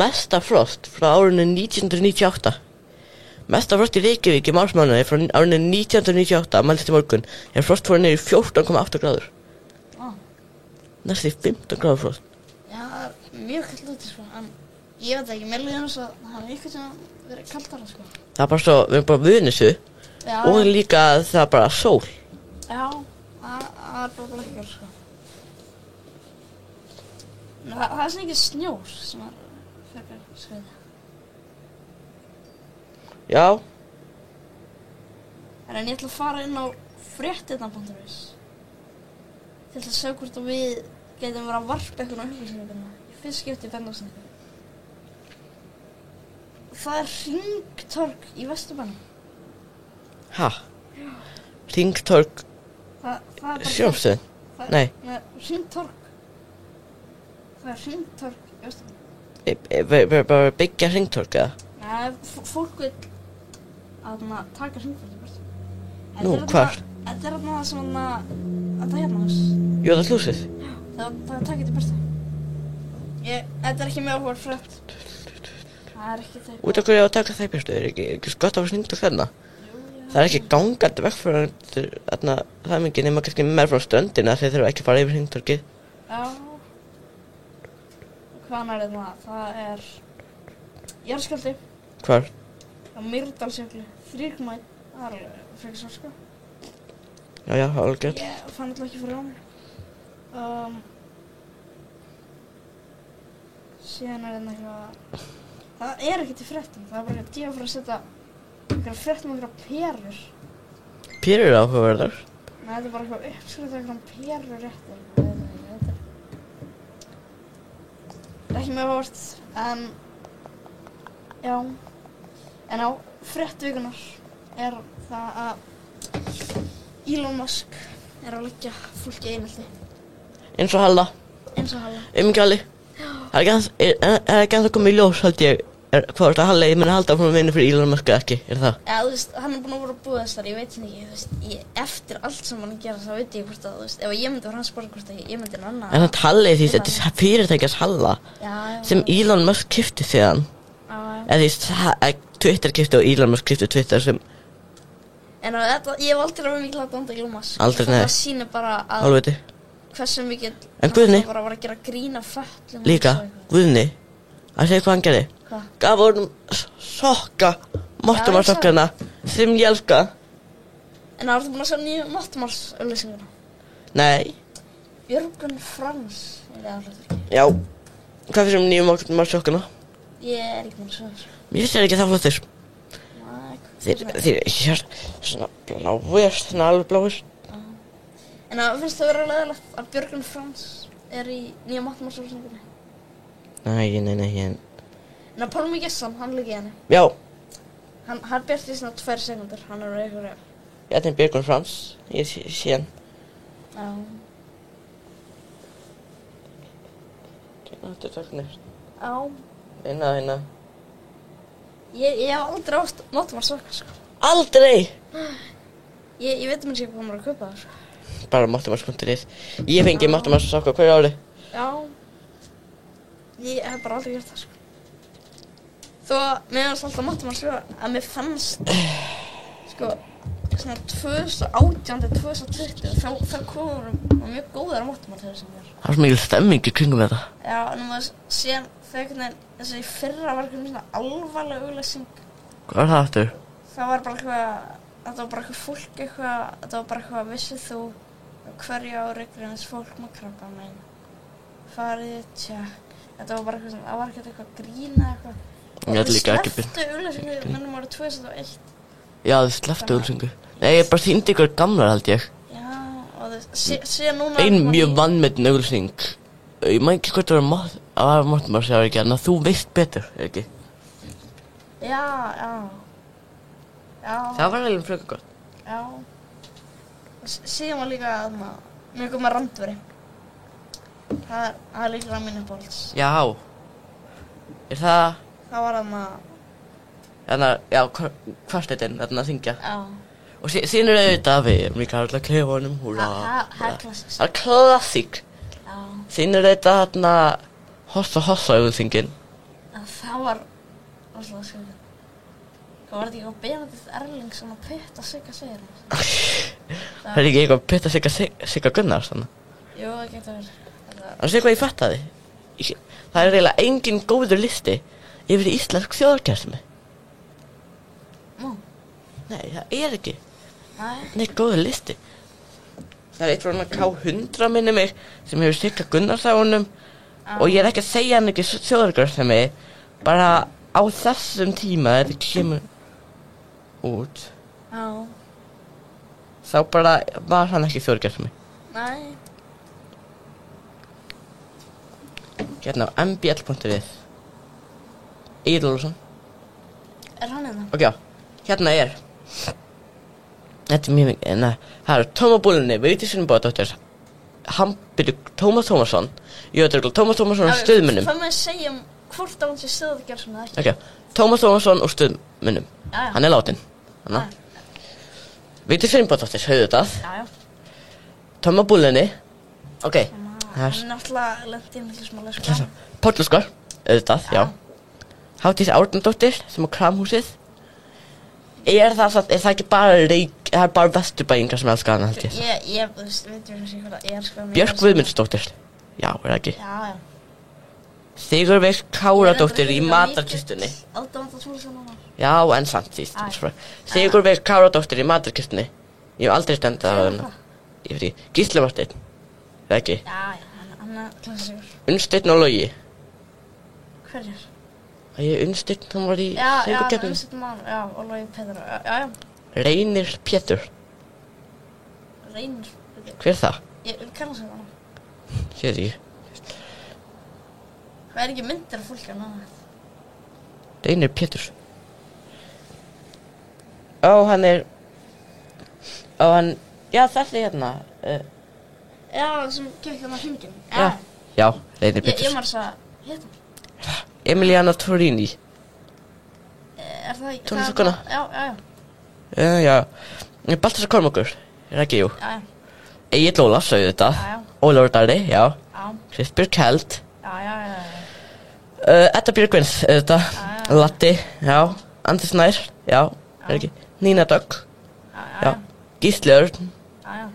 Mesta frost frá árinu 1998. Mesta frost í Reykjavík í marsmánuði frá árinu 1998, mælist í morgun, frost fór niður í 14,8 gráður. Næstu í 15 gráður frost. Já, það er mjög kallt úti, sko, en ég veit ekki, mér líður eins og það er eitthvað sem verið kaldara, sko. Það er bara svo, við erum bara vunið þessu. Já. Og líka það er bara sól. Já, það er bara blekkjur, sko. Það er sem ekki snjór sem er frekar skriðið. Já. En ég ætla að fara inn á fréttirnar.is til að sjá hvort við getum verið að varpa eitthvað á upplýsinguna í fyrst skipti í bendásnættu. Það er hringtorg í Vesturbænum. Ha? Hringtorg Það er bara... sjónvarpsstöðin? Nei. Hringtorg. Það er hringtorg í Vesturbænum. Við bara byggja hringtorg eða? Nei, fólk vil að taka hringtorg í Vesturbænum. Nú, hvar? Þetta er það sem þetta hérna þess. Jóðarhúsið? Já, það er takið til Vesturbænum. Þetta er ekki mjög áhugaverð frétt. Það er ekki þeir. Út af hverju á að taka það í byrstu? Er ekki gott að vera hringtorg þarna? Það er ekki gangandi vekk fyrir þarna það er mikið nema kannski meir frá ströndina þeir þurfa ekki að fara yfir hringtorgið. Já. Hvaðan er þetta? Það er jarðskjálfti. Hvar? Á Mýrdalsjökli. 3,1. Það er alveg frekar svo, sko. Já, alveg gett. Ég fann alltaf ekki fyrir á mig. Síðan er þetta eitthvað... Það er ekkert í fréttum. Það er bara eitthvað að fara að setja einhverja fréttum og einhverja perur. Perur áhugaverðar? Nei, þetta er bara eitthvað uppskrift af einhverjum perur réttir. ekki mjög hórt, en já, en á fréttvíkunar það að Elon Musk að leggja fólki einelti. Eins og Halla. Umgjali. Það ekki ennþá komið í ljós, held ég, hvort að Halli muni halda áfram að vinna fyrir Elon Musk eða ekki, það? Já, þú veist, hann búinn að vera að búa þess þar, ég veit ekki, þú veist, eftir allt sem hann gera, þá veit ég hvort að, þú veist, ef ég myndi vera hans borð, hvort að ég myndi annað. En það Halli, því þetta er fyrirtækjas Halla, sem Elon Musk keypti síðan. Eða því Twitter keypti og Elon Musk keypti Twitter sem... En þetta, ég hef aldrei verið mikið hlátt Elon Musk. Aldrei, nei. Það sýnir bara að... Hálfviti. Hversu mikið... En Guðni? Bara var að gera grína föllum. Líka, Guðni. Að segja hvað hann gerði. Hvað? Gaf honum sokka, Mottumar-sokkana, sem ég elska. En það búin að sjá nýju Mottumars-auglýsinguna? Nei. Björgun Frans, það ekki. Já. Hvað fyrir nýju Mottumar-sokkana? Ég ekki búin að sjá þessu. Mér finnst ekki það flottir. Þeir hér svona bláir, svona alveg bláir. En það finnst það vera leiðilegt að Björgun Frans í nýja Mottumars-auglýsingunni? Nei. En að Pálmi Gesson, hann líka í henni. Já. Hann bjarti í svona 2 sekúndur, hann eitthvað. Þetta er Björgun Frans, ég sé hann. Já. Þetta er taknir. Já. Eina. Ég hef aldrei átt Mottumar-sokka, sko. Aldrei? Ég veit ekki hvað maður að kaupa það, sko. Bara Mottumars.is. Ég fengi Mottumars-sokka hverju ári. Já. Ég hef bara aldrei gert það, sko. Þó að mér fannst alltaf Mottumars að mér fannst, sko, svona 2018 til 2020, þá komum mjög góðar Mottumar til þessum mér. Það var svo mikil stemming í kringum þetta. Já, en maður síðan þegar þessi fyrra var eitthvað svona alvarleg auglýsing. Hvað var það aftur? Það var bara eitthvað, þetta var bara eitthvað fólk eitthvað, þetta var bara eitthvað, vissið þú hverju ári greinist fólk með krabbamein? Farið, tjekk. Þetta var bara eitthvað svona, það var ekkert eitthvað grín eða eitthvað. Ég held líka ekki Þau slepptu auglýsingu minnum árið 2001. Já, þau slepptu auglýsingu. Nei, ég bara sýndi ykkur gamlar, held ég. Já, og síðan núna... Ein mjög vannmetin auglýsing. Ég maður ekki hvort það var Mottumars eða ekki, en að þú veist betur, ekki? Já. Það var eiginlega frekar gott. Já. Síðan var líka mjög góð með Randveri. Það er líka mínu bóls. Já. Er það... Það var já, kvartetinn, að syngja. Já. Og síðan auðvitað við erum líka alltaf klefanum, húrra. Það er klassík. Það er klassík. Já. Síðan auðvitað hossa auðsingin. Það var alltaf skilja. Það var ekki eitthvað Benedikt Erling sem að putta Sigga segir. Það er ekki eitthvað putta Sigga Gunnars, þannig. Jú, það getur verið. Það sé hvað ég fattaði. Það er eiginlega engin góður listi yfir íslensk þjóðarkersmi. Nei, það er ekki. Nei, góður listi. Það er eitt frá K100 minni mig sem hefur Sigga Gunnars á honum og ég er ekki að segja hann ekki þjóðarkersmi, bara á þessum tíma þetta kemur út. Já. Þá bara var hann ekki þjóðarkersmi. Nei. Hérna á mbl.is. Egill Ólafsson. Er hann hérna? Ok, já. Hérna er. Þetta er mjög mikið. Það er Tóma Búlunni, Vigdís Finnbogadóttir, Tómas Tómasson, Jöturgl, Tómas Tómasson og Stuðmunum. Hvað maður segja hvort á hann sé stöðugjörn eða ekki? Ok, Tómas Tómasson og Stuðmunum. Já. Hann er látin. Vigdís Finnbogadóttir, Auðvitað. Já. Tóma Búlunni. Ok. Hann er náttúrulega lent í miklu smálega sko. Páll Óskar, auðvitað, já. Hafdís Árnadóttir sem á Kramhúsið. Er það ekki bara það er bara Vesturbæingar sem elskar hana, held ég. Ég veit ekki hvað það er sko. Björk Guðmundsdóttir. Já, er það ekki? Já. Sigurveig Káradóttir í matarkistunni. Aðdáandi Tómasson núna. Já, en samt síst. Sigurveig Káradóttir í matarkistunni. Ég hef aldrei stendið á hana. Ég veit ekki. Gísli Marteinn. Er það ekki? Já, hann er klassíkur. Unnsteinn og Logi. Hverjir? Unnsteinn, hann var í Já, söngvakeppninni. Unnsteinn mann, já, og Logi Pétur. Já. Reynir Pétur. Reynir. Hver er það? Ég kannast við hana. Ég veit ekki. Hvað ekki myndir af fólki á náða? Reynir Péturs. Hann er... Já, þessi hérna. Já, sem gekk hérna hringinn. Já, Reynir Péturs. Ég maður að hérna. Emiliana Torini. Það ekki? Tónlistarkona. Já. Baltasar Kormákur. Ekki, jú. Já. Egill Ólafs, auðvitað. Já. Ólafur Darri, já. Já. Kristbjörg Kjeld. Já. Edda Björgvins, auðvitað. Latti, já. Andri Snær, já. Ekki. Nína Dögg. Já. Gísli Örn. Já.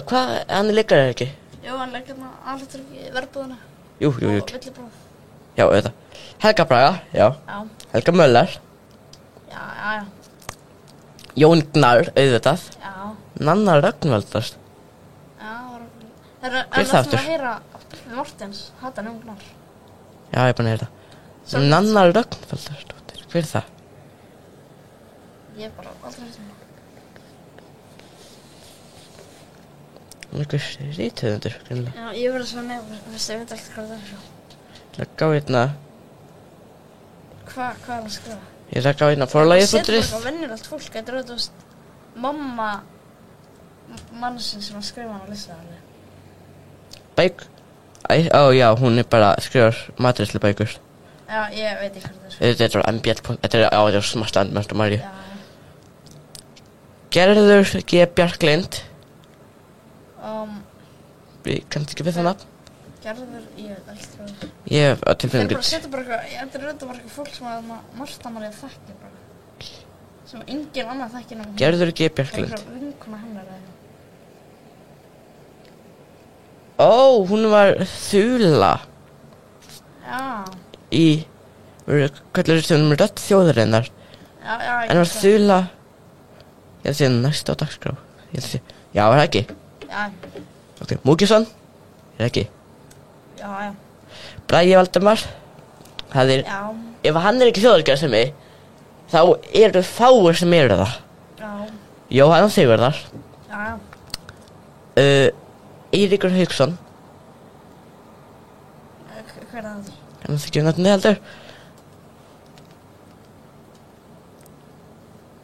Hvað, hann er leikari ekki? Jú, hann leikir hérna alveg í verbúðuna. Jú. Og villibráð. Já, auðvitað. Helga Braga, já. Já. Helga Möller. Já. Jón Gnarr, auðvitað. Já. Nanna Rögnvaldar. Já, það er Hver er það aftur? að heyra Mortens, Hatan Ungnar. Já, ég er búin að heyra það. Nanna Rögnvaldardóttir, hver er það? Ég bara aldrei heyrt hana. Hún er einhver rithöfundur, greinilega. Já, ég verður svo nefn, ég veit ekkert hvað það er svo. Ég ætla að gá hérna, Hvað er að skrifa? ég ætla að gá hérna forlagið.is. Setur eitthvað venjulegt fólk, þetta er auðvitað, mamma mannsins sem að skrifa hann á listaðarlega. Já, hún er bara skrifar matreiðslu bækur. Já, ég veit ekki hvað það er. Þetta er MBL, þetta er smart andmest og Marju. Já. Gerður G. Bjarklind. Ég kannst ekki við það nafn. Gerður, ég veit ekkert hvað það er. Ég hef á Þeir tilfinningu. bara setja bara eitthvað, þetta er auðvitað bara eitthvað fólk sem að Marta María þekkir bara. Sem engin annar þekkir nema hún. Gerður G. Bjarklind. Eitthvað vinkona hennar eða eitthvað. Hún var Þula Já, í, kallar þessu sem rödd þjóðarinnar. já, En var Þula, ég held að sé næst á dagskrá. Ég held að sé, já, er það ekki? Já, Ok, Múkisson, er það ekki? já, Bragi Valdimar, það er, já, ef hann er ekki þjóðargersemi, þá eru fáir sem eru það. já, Jóhann Sigurðar, já, Eiríkur Hauksson, hver er það? kannast ekki nefnir heldur.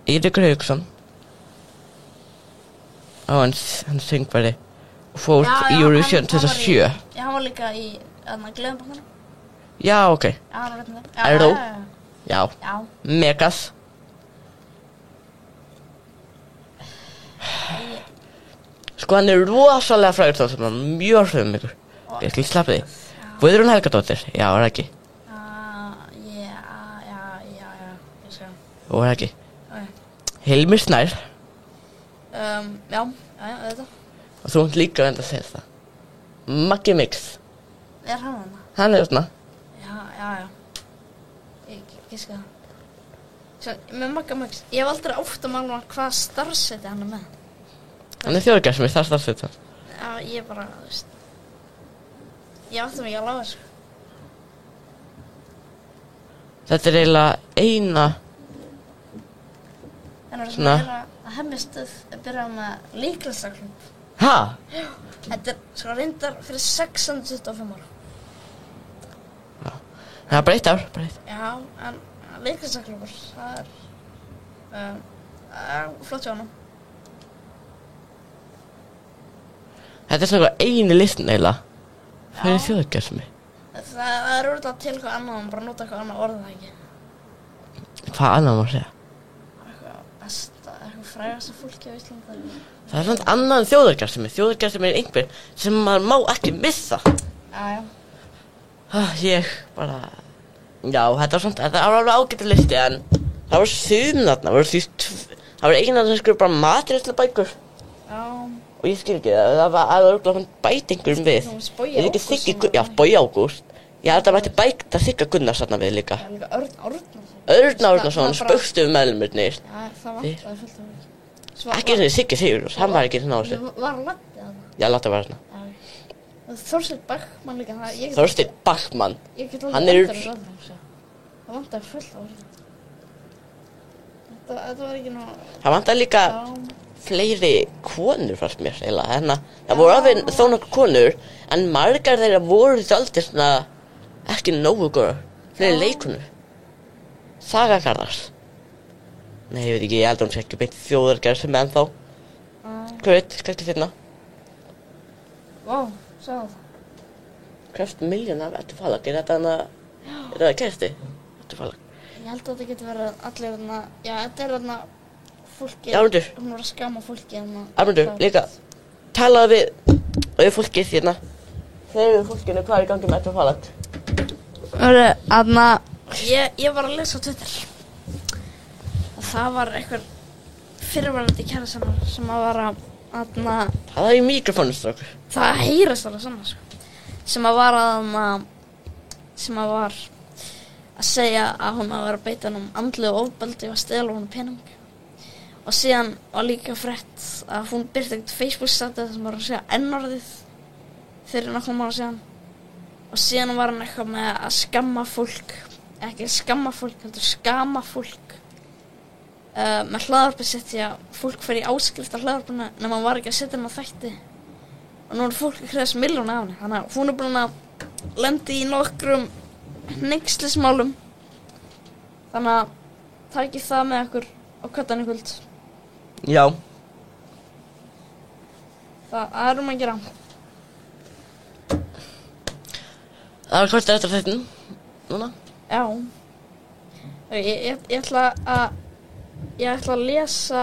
Eiríkur Hauksson, hann söngvari og fór í Eurovision 2007. Já, hann var líka í, Gleðumbakkanum. Já, ok, Já, hann var reyndin það. Erró. Já, já, Megas. Sko hann er rosalega frægur þá sem hann mjög hröðum ykkur. Ég skal slappa því. Guðrún Helgadóttir, já, er það ekki? Já, ég sé. Og er það ekki? Ok. Hilmir Snær, Já, þetta. og þú ert líka að enda að segja það. Maggi Mix, Er hann þarna? hann er þarna. Já. Ég giska það. Svo, með Magga Mix, ég hef aldrei átt að mála hvað starfseti hann er með. Hann er þjóðargersemi, það er starfsveit það. Já, ég bara, þú veist. Ég átti mig ekki alveg á þessu. Þetta er eiginlega eina, En það er Svona. svona að hemmistuð að byrja með líklistaklub. ha? Þetta er sko reyndar fyrir 625 ára. Það er bara 1 ár, bara 1. Já, en líklistaklubur, það er flott hjá honum. Þetta er svona eini listin eiginlega. Það er þjóðargersemi. Það er úrlega til eitthvað annað, en bara nota eitthvað annað orðið það ekki. Hvað annað má segja? Eitthvað besta, eitthvað frægasta fólki á Íslandi. Það er svona annað en þjóðargersemi. Þjóðargersemi er einhver sem maður má ekki missa. Já. Ég bara, já, þetta var alveg ágættur listi, en það var þarna, það var einan sem skrifa bara matreiðslu bækur. Já. Og ég skil ekki það var örugglega bæta einhverjum við. Þú veist, Bogi Er ekki Ágúst Siggi, sem já, Bogi Ágúst. Ég held að mætti bæta Sigga Gunnars þarna við líka. Það er líka Örn Árnason. Örn Árnason, Það var bara- spaugstöfu meðlumirnir. Já, það vantaði fullt af fólki. Ekki eins og Siggi Sigurðs, hann var ekki svona á þessu. Það var lappið þarna. Já, láta vera þarna. Já. Og Þorsteinn Bachmann líka, ég get Þorsteinn Bachmann. Ég get Hann alveg er- endar í Ráðhúsi. Það vantaði fullt af fólki. Þetta var ekki nú... Það vantaði líka Já. fleiri konur fannst mér eiginlega. Það voru alveg þó nokkur konur, en margar þeirra voru dálítið svona Ekki nógu góðar. Fleiri leikonur. Sagagarðar. Nei, ég veit ekki, ég held að hún sé ekki beint þjóðargerð sem ennþá. Hver veit, skrækti finna. Vá, sjá það. Krefst miljón af Ettufalag. Er þetta kerti? Ettufalag. Ég held að þetta getur verið allir þarna, já, þetta er þarna fólki. Armundur. Hún var að skama fólki þarna. Armundur, líka. Talaðu við fólkið hérna. Segðu fólkinu hvað er í gangi með Ettufalag. Þarna, ég var að lesa á Twitter. Og það var einhver fyrirvarandi kærastan sem að var þarna. Það er í mikrofónu, strákur. Það heyrast alveg svona, sko. Sem að var að segja að hún að vera að beita hann andlegu ofbeldi og að stela honum pening. Og síðan var líka frétt að hún birti eitthvað Facebook-status sem var að segja N-orðið fyrir nokkrum ára síðan. Og síðan var hann eitthvað með að skamma fólk, ekki skamma fólk, heldur skama fólk. Með hlaðvarpið sitt því að fólk fer í áskrift af hlaðvarpinu nema hann var ekki að setja hann á þætti. Og nú er fólk að krefast milljóna af henni. Þannig að hún er búin að lendi í nokkrum hneykslismálum. Þannig að takið það með okkur á kvöldan í kvöld. Já. Það er að gera. Það var hvort eftir þettin. Núna? Já. Ég ætla að lesa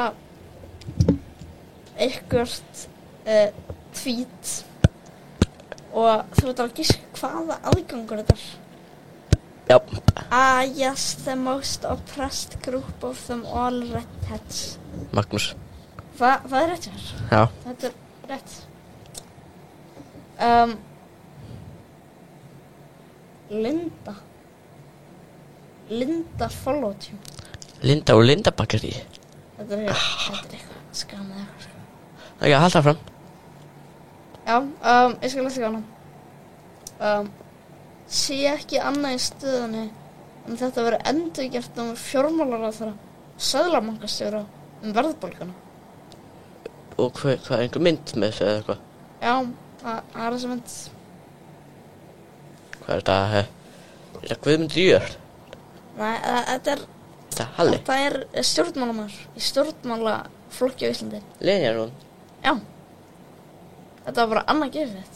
eitthvert tweet og þú veit að giska hvaða aðgangur þetta er. Já. Yes, the most oppressed group of them all redheads. Magnús. Það er rétt hér. Já. Þetta er rétt. Linda followed you. Linda og Linda Bakery. Þetta er eitthvað skamið eitthvað. Ok, halda fram. Já, ég skal lesa hana. Sé ekki annað í stöðunni en þetta verið endurgert fjármálaráðherra seðlabankastjóra verðbólguna. Og hvað er einhver mynd með þessu eða eitthvað? Já, það er þessi mynd. Hvað er þetta? Er þetta Guðmundur Ýr? Nei, þetta er Halli? Þetta er stjórnmálamaður í stjórnmálaflokki á Íslandi. Lenya hún? Já. Þetta var bara annað gefið.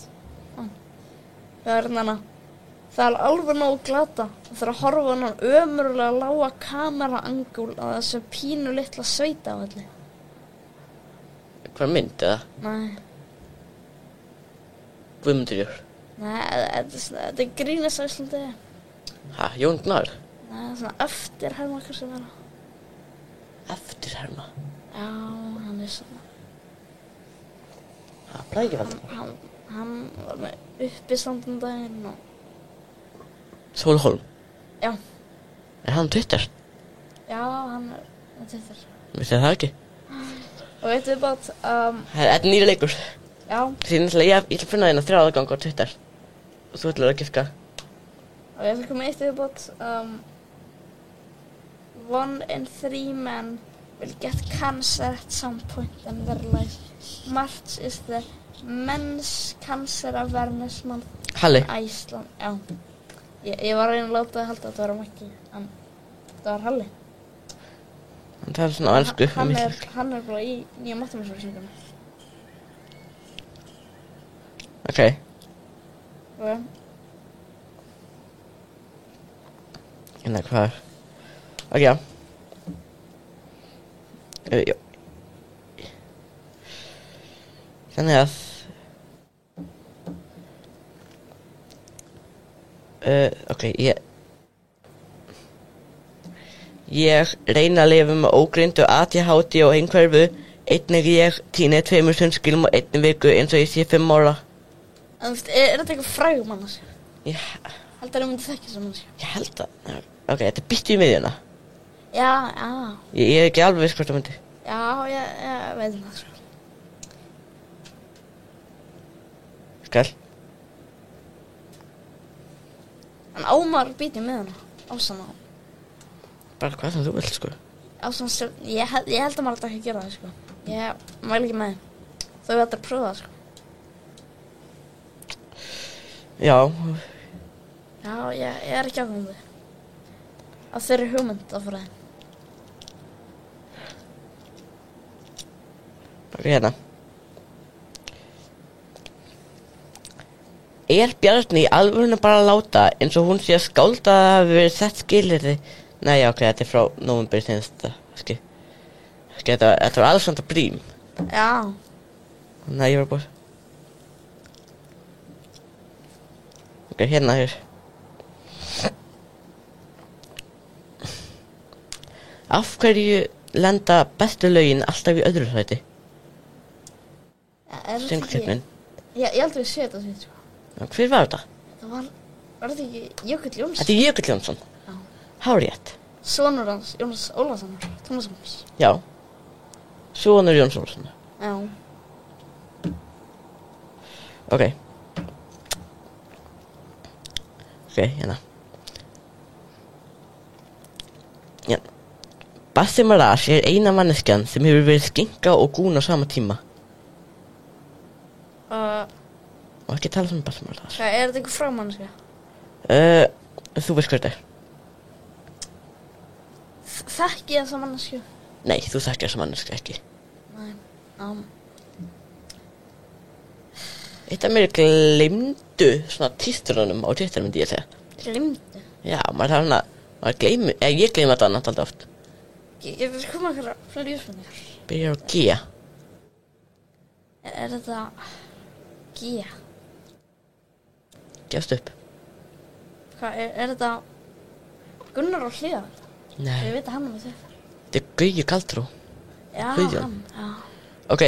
Það er alveg nógu glata. Það þarf að horfa hann ömurlega lága kameraangul á þessu pínu litla sveita á allir. Hvað mynd eða? Nei. Guðmundur Ýr? Nei, þetta er grínast á Íslandi. Ha, Jón Gnarr? Nei, það er svona eftirherma kannski að vera. Eftirherma? Já, hann er svona. Ha, Blækivald? Hann var með uppistandum daginn og... Sólhólm? Já. Er hann Twitter? Já, hann er Twitter. Vissi það ekki? Og veitum við bát, Þetta er nýri leikur. já, Því náttúrulega ég ætla að finna þína 3 aðgang á Twitter. Og þú ætlar að giska. og ég ætla að koma eitt við bát, 1 in 3 men will get cancer at some point in their life. March is the Men's Cancer Awareness Month Halli? in Iceland. Já. Ég var að reyna að láta að halda að þetta var Maggi, en þetta var Halli. En það er svona á ensku. Hann er bara í nýja matematísfræðsinguna. Ok. Ok. Hérna, hvað er? Ok, já. Já. Þannig að ok, ég reyna að lifa með ógreindu ADHD og einhverfu. Einnig ég tíni 2 sundskýlum á 1 viku eins og ég sé 5 ára. En þú veist, er þetta eitthvað frægum annars? Ég Heldur að myndi þekkja sem annars? held að, ok, þetta er býtt í miðjuna. Já. Ég er ekki alveg viss hvort það myndi. Já, ég veit það, sko. Skall. En ámar býti með hana, ásann á. Bara hvað sem þú vilt, sko. Ásann stjórn, ég held að maður þetta ekki að gera það, sko. Ég mæli ekki með því. Þau þetta að pröfa það, sko. Já. Já, ég ekki ákveðandi. Að þeirri hugmynd að fara þeim. Ok, hérna. Bjarni í alvörinu bara að láta eins og hún sé að skálda að hafi verið sett skilyrði? Nei, já, ok, þetta frá nóvember síðasta, þetta var Alexander Brím. Já. Nei, ég var búið. Ok, hérna hér. Af hverju lenda bestu lögin alltaf í öðru sæti? Söngkeppnin. Ég held að við séu þetta sveit, sko. Hver var þetta? Það var þetta ekki Jökull Jónsson? Þetta Jökull Jónsson? Já. Hárrétt. Sonur hans, Jónas Ólafssonar, tónlistarmanns. Já. Sonur Jóns Ólafssonar. Já. Ok. Ok, hérna. Hérna. Bassi Mirage eina manneskjan sem hefur verið skinka og gún á sama tíma. Og ekki tala um Bassi Mirage. Hvað, þetta einhver frámanneskja? Þú veist hver þetta er? Þekki ég þessa manneskju? Nei, þú þekkir þessa manneskja ekki. Nei, Eitt af mér gleymdu svona tístrunum á Twitter myndi ég segja. Gleymdu? Já, ég gleymi þetta annað alltaf oft. Ég vil koma okkur fleiri útspurningar. Byrjar á G. Er þetta G? Gefst upp. Hvað, er þetta Gunnar á Hlíðar? Nei. Ég veit að hann með þetta. Þetta er Gauji Kaldró. Já, Guðjón. hann, já. Ok,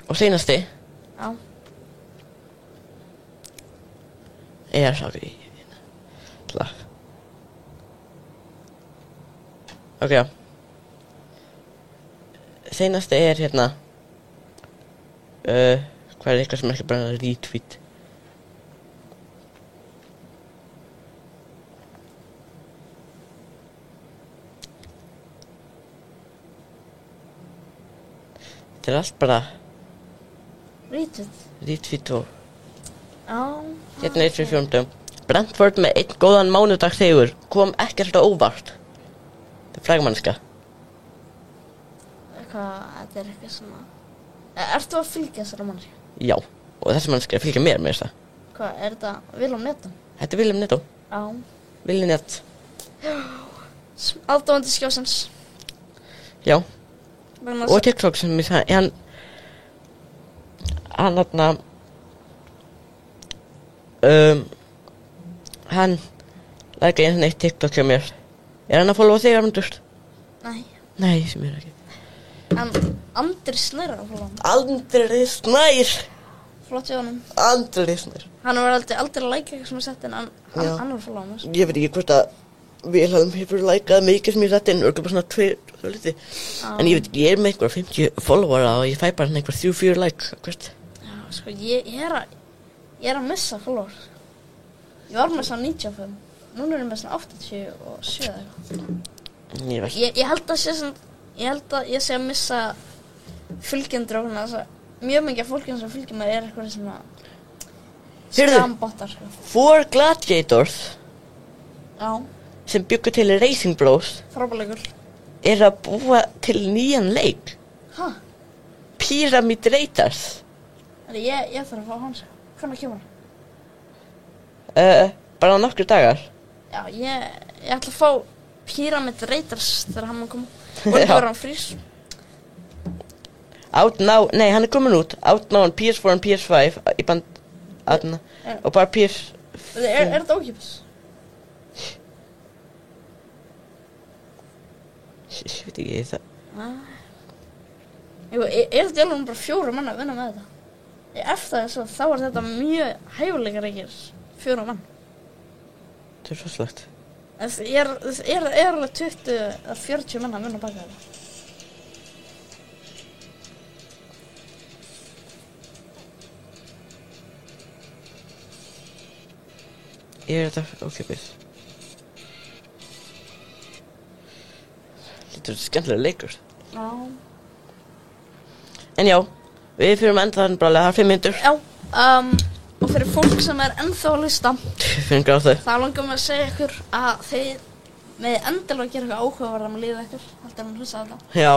og seinasti Já. Lag. Ok, já. Seinasti hérna hvað er eitthvað sem ekki bara retweet? Þetta er allt bara retweet og hérna er 1-4 Brentford með einn góðan mánudag sigur kom ekkert á óvart. Þetta er frægmannska. Þetta er eitthvað svona. Ertu að fylgja þessara mannskja? Já, og þessi mannskja fylgja mér með þess að. Hvað, er þetta Willum Netto? Þetta er Willum Netto. Já. Willum Nett. Aðdáandi skjásins. Já. Og TikTok sem ég sagði, hann likeði eins og neitt TikTok hjá mér. Er hann að followa þig, Armundur? Nei. Nei, sem er ekki. Andri Snær að followa hann. Andri Snær. Flott hjá honum. Andri Snær. Hann var aldrei að like eitthvað sem ég sett en hann var að followa hann. Ég veit ekki hvort að Vilhelm hefur likeað mikið sem ég sett inn, örgulega bara svona 2 svo liti. En ég veit ekki, ég er með einhver 50 followera og ég fæ bara einhver 3-4 like hvert. Já, sko, ég er að missa followers. Ég var með svona 95. Núna er ég með svona 87 eða eitthvað. Ég held að ég sé að missa fylgjendur og svona, mjög mikið af fólkinu sem fylgir mér er eitthvað svona skambottar, sko. 4 Gladiators. Já. Sem byggur til Racing Bros. Frábærleikur. Er að búa til nýjan leik. Hæ? Pyramid Raiders. Ég þarf að fá hans. Hvernig kemur hann? Bara á nokkru dagar. Já, ég ætla að fá Pyramid Raiders þegar hann má koma. Og það var hann frís. Out now, nei, hann er komin út. Out now on PS4 og PS5 í band aðna. Og bara PS... Er þetta ókipis? Ég veit ekki það. Jú, er þetta alveg bara 4 mann að vinna með þetta? Eftir þess að þá var þetta mjög hæfileikaríkir 4 mann. Þetta er svo slagt. Er alveg 20 að 40 mann að vinna baka þetta. Er þetta ókipis? Þetta er skemmtilega leikur. Já. En já, við fyrir enda þannig brálega, það er 5 mínútur. Já, Og fyrir fólk sem ennþá að hlusta, Fingur á þau. þá langar mig að segja ykkur að þið með endilega gera eitthvað áhugaverða með lífið ykkur, heldur en hlusta á þetta. Já.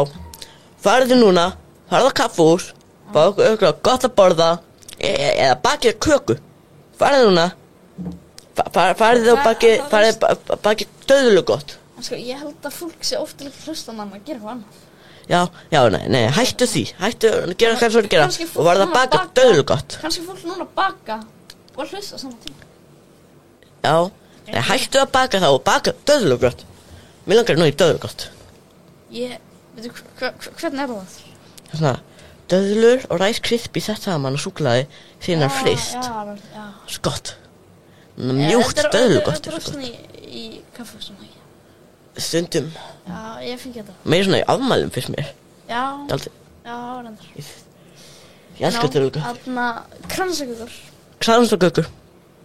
Farðu núna, farðu á kaffús, fá ykkur gott að borða, eða bakið köku. Farðu núna. Farðu og bakið döðlu gott. En sko, ég held að fólk sé ofta líka hlusta mann að gera eitthvað annað. Já, nei, hættu því. Hættu að gera hvað þú gera og farðu að baka döðlu gott. Kannski fólk núna baka og hlusta á sama tíma. Já, nei, hættu að baka það og baka döðlu gott. Mér langar nú í döðlu gott. Veitu, hvernig það? Svona, döðlur og Rice Krispies sett saman og súkkulaði síðan fryst. Já. Svo gott. Mjúkt döðlu gott. Þetta er svona í kaffehúsum, ekki? Stundum. Já, ég fengi þetta. Meira svona í afmælum fyrst mér. Já, Aldrei. reyndar. Ég elska döðlu gott. Þarna, kransakökur. Kranskökur.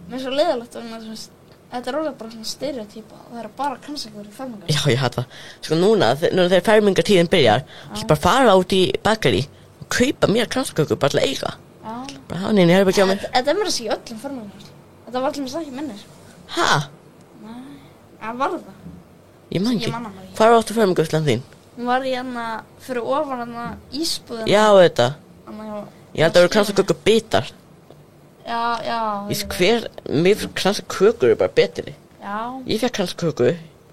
Mér er svo leiðilegt vegna þess að þetta er orðið bara svona stereotýpa og það eru bara kransakökur í fermingar. Já, ég hata það. Sko núna þegar fermingartíðin byrjar, ég bara fara út í bakari og kaupa mér kranskökur bara til að eiga. Já. Bara hann inn í herbergi á mér. Þetta er mér að segja öllum fermingar. Þetta var allir ekki minnir. Ha? Nei, það var það. Ég man Ég ekki. man hana ekki. Hvar áttu fermingarslan þín? Hún var í hana, fyrir ofan hana ísbúðina. Já, þetta. Hana, Ég held að það eru kranskökur bitar. Já. Mér fyrir kranskökur er bara betri. Já, Ég fekk kransköku.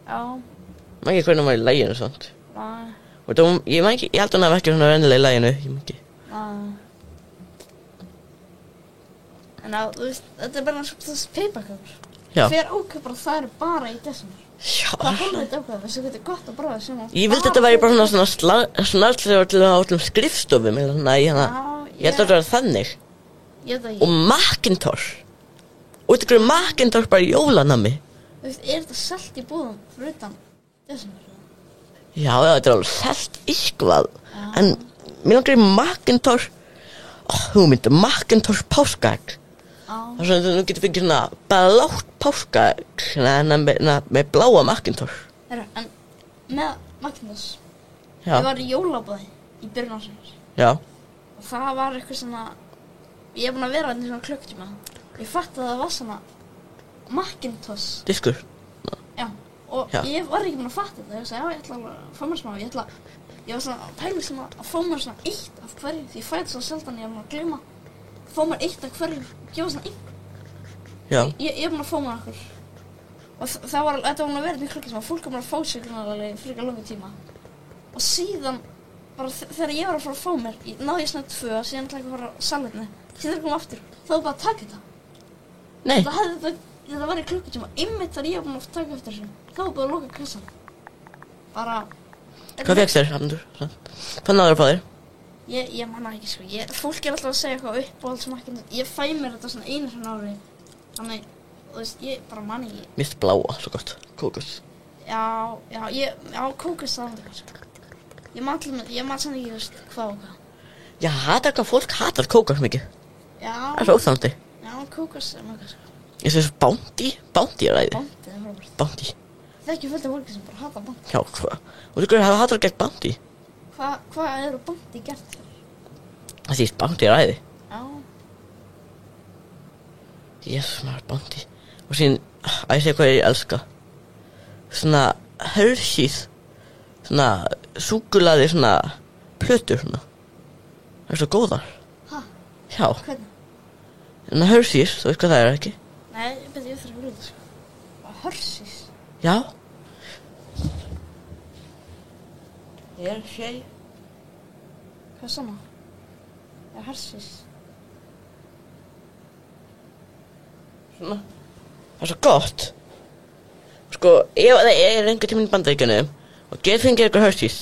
já, Man ekki hvernig hún var í læginu og svona. næ, Og það, ég man ekki, ég held að hún hafi ekki svona vennilega í læginu. Ég man ekki. næ. En á, þú veist, þetta er bara eins og þessi peipakökur. Já. Hver áköpur það eru bara í desember. Já. Hvað holdur þetta ákveð? Þessi þetta er gott að bráða sem Ég vildi þetta væri bara svona snartlegur til á öllum skrifstofum eða svona í hana. Ég held að þetta var þannig. Ég veit Og ekki. Macintosh. Og þetta er Macintosh bara í jólanami. Þú veist, er þetta selt í búðum fyrir utan desember? Já, þetta er alveg selt eitthvað. En mér langar í Macintosh. Hugmynd, Macintosh páskaegg. Já. Það er svona, þú getur fengið svona blátt páskaegg með bláa Macintosh. Herru, en með Magnús, Já, ég var í jólabúði í byrjun ársins. já, Og það var eitthvað svona, ég er búin að vera hérna í svona klukkutíma. Ég fatt að það var svona Macintosh. diskur. Já, og Já. ég var ekki búin að fatta þetta. Ég sagði, já, ég ætla að fá mér smá. Ég var svona að pæla svona að fá mér svona eitt af hverju. Því ég fæði svo sjaldan, ég er búin að gleyma. Fá mér eitt af hverju, gefa svona einn. Já, Ég er búin að fá mér okkur. Og það var, þetta var búin að vera í klukkutíma. Fólk var búin að fá sig alveg frekar langan tíma. Og síðan, bara þegar ég var að fara að fá mér, náði ég svona 2, síðan ætlaði ég að fara á salerni. Síðan kom aftur, þá var bara að taka þetta. nei, Þetta var í klukkutíma, einmitt þegar ég var búin að taka eftir þessu. Þá var bara að loka kassan. Bara... hvað fegst þér, Hafnur? Hvað náður að fá þér? Ég manna ekki, sko. Fólk er alltaf að segja eitthvað upp og allt sem ekki. Ég fæ mér þetta svona einu svona ári. Þannig, þú veist, ég bara man ekki. Mér finnst bláa, svo gott, kókus. Já, kókus það er sko. Ég man sann ekki, þú veist, hvað og hvað. Já, hatar hvað fólk hatar kókus mikið. Já, Það er svo óþálandi. já, kókus er mjög, sko. Ég sé svo Bounty er ræði. Bóndið er frábært. Bounty. Það er ekki fullt af fólki sem bara hata bóndið. Já, hvað? Og þú hverju hafa hatar gegn Bounty? Hvað eru bóndið gert þér? Það sést Bounty er ræði. Já, Jésus, maður Bounty. Og síðan, að ég segi hvað ég elska. Svona Hershey's. Svona súkkulaði, svona plötur, svona. Það er svo góðar. ha, Já, hvernig? en Hershey's, þú veist hvað það er, ekki? Nei, ég þarf að vera þetta, sko. Hershey's. Já. Hershey. Hvað er svona? Hershey's. Svona. Það er svo gott. Sko, ef það er einhver tíminn í Bandaríkjunum og get fengið ykkur Hershey's,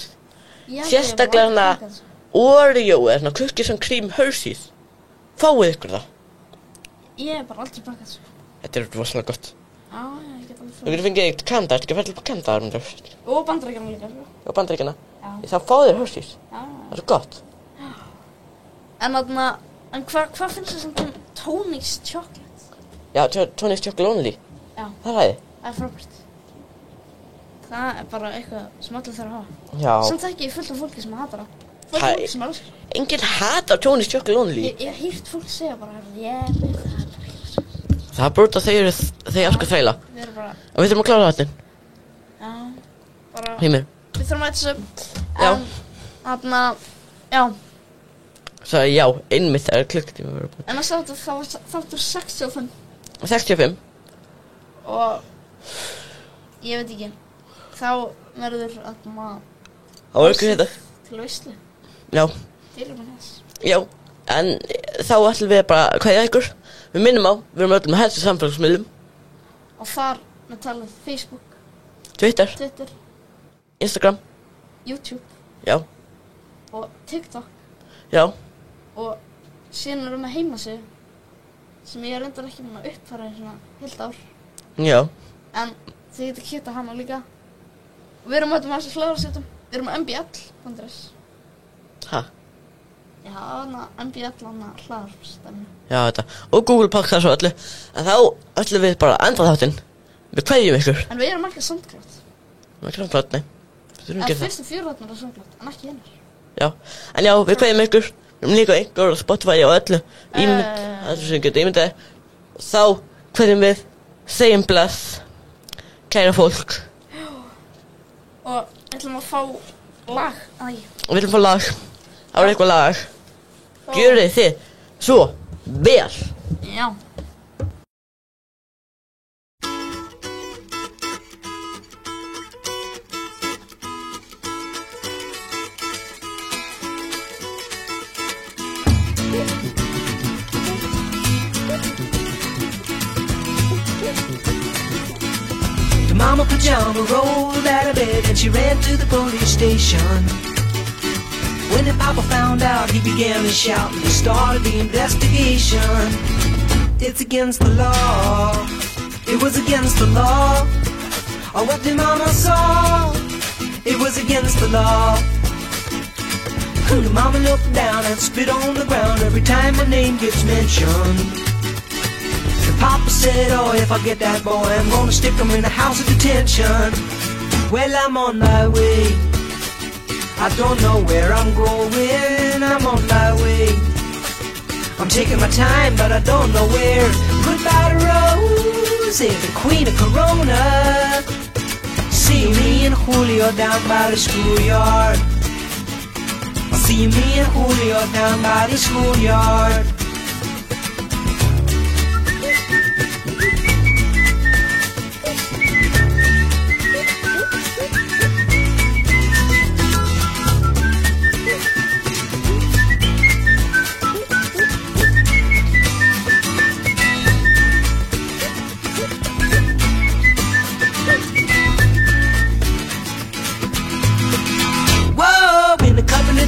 Já, sérstaklega ég var svona að Oreo eða svona cookies and cream Hershey's, fáið ykkur það. Ég hef bara aldrei bakað, sko. Þetta er rosalega gott. Já, ég get alveg Þú getur fengið eitt Kanada, ertu ekki að ferða upp á Kanada? Og Bandaríkjunum líka, sko. Og Bandaríkjana. Já. Þá fáið þér Hershey's. Já. Það er svo gott. En hvað finnst þér sem Tony's Chocolate? Já, Tony's Chocolate Only. Já, Það er ræði. það er frábært. Það er bara eitthvað sem allir þarf að hafa. Já. Samt ekki ég fullt af fólki sem hatar það. Fullt af Hæ. fólki sem elskar. Enginn hatar Tony's Chocolate Only. Ég hef hýrt fólk segja bara, ég er með það. Það er bara út að þeir elskar þræla. Við erum bara, Og við þurfum að klára þáttinn. já, bara, Heimir. við þurfum að eitthvað þessu. Já. Þarna, já, Sagði já, einmitt þegar klukkutíma verður búinn. en það var þáttur 65 65. og ég veit ekki, þá verður þarna Á ykkur þetta. til veislu, Já. til þess. Já. En þá ætlum við bara að kveðja ykkur. Við minnum á, við erum öllum helstu samfélagsmiðlum. Og þar með talað Facebook, Twitter, Twitter, Instagram. YouTube Já. og TikTok. Já. Og síðan erum við heimasíðu sem ég er reyndar ekki með að uppfæra í svona heilt ár. Já. En þið getur kýta hana líka. Og við erum öllum að þessu hlaðarsettum. Við erum mbl.is. Ha. Já, hana mbl hlaðarsettum. Já, þetta. Og Google pakkar svo öllu. En þá ætlum við bara að enda þáttinn. Við kveðjum ykkur. En við erum ekki SoundCloud. Við erum ekki nei. Við þurfum En ekki það. fyrstu 4 er SoundCloud, en ekki hinnar. Já. En já, við kveðjum ykkur. Við erum líka ykkur og Spotify og öllu. Öllu sem getur ímyndaði. Þá kveðjum við. Segjum bless. Kæra fólk. Og ætlum að fá lag. Æ. Og við ætlum að fá lag. Það var eitthvað lag. Gjörið þið svo vel. Já. The mama pajama rolled out of bed and she ran to the police station. When the papa found out, he began to shout and he started the investigation. It's against the law. It was against the law. Oh, what the mama saw. It was against the law. The mama looked down and spit on the ground every time my name gets mentioned. The papa said, oh, if I get that boy, I'm gonna stick him in a house of detention. Well, I'm on my way. I don't know where I'm going. I'm on my way. I'm taking my time, but I don't know where. Goodbye to Rose, the queen of Corona. See me and Julio down by the schoolyard. See me and Julio down by the schoolyard.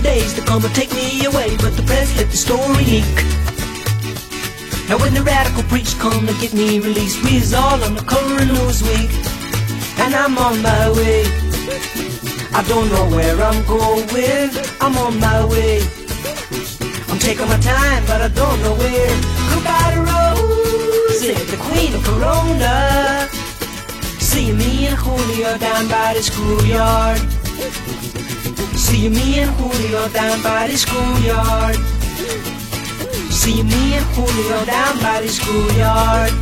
Days to come and take me away, but the press let the story leak. Now when the radical preach come to get me released, we is all on the cover of Newsweek, and I'm on my way. I don't know where I'm going, I'm on my way. I'm taking my time, but I don't know where. Goodbye to Rose, the queen of Corona. See me and Julio down by the schoolyard. See me and Julio down by the schoolyard. See me and Julio down by the schoolyard.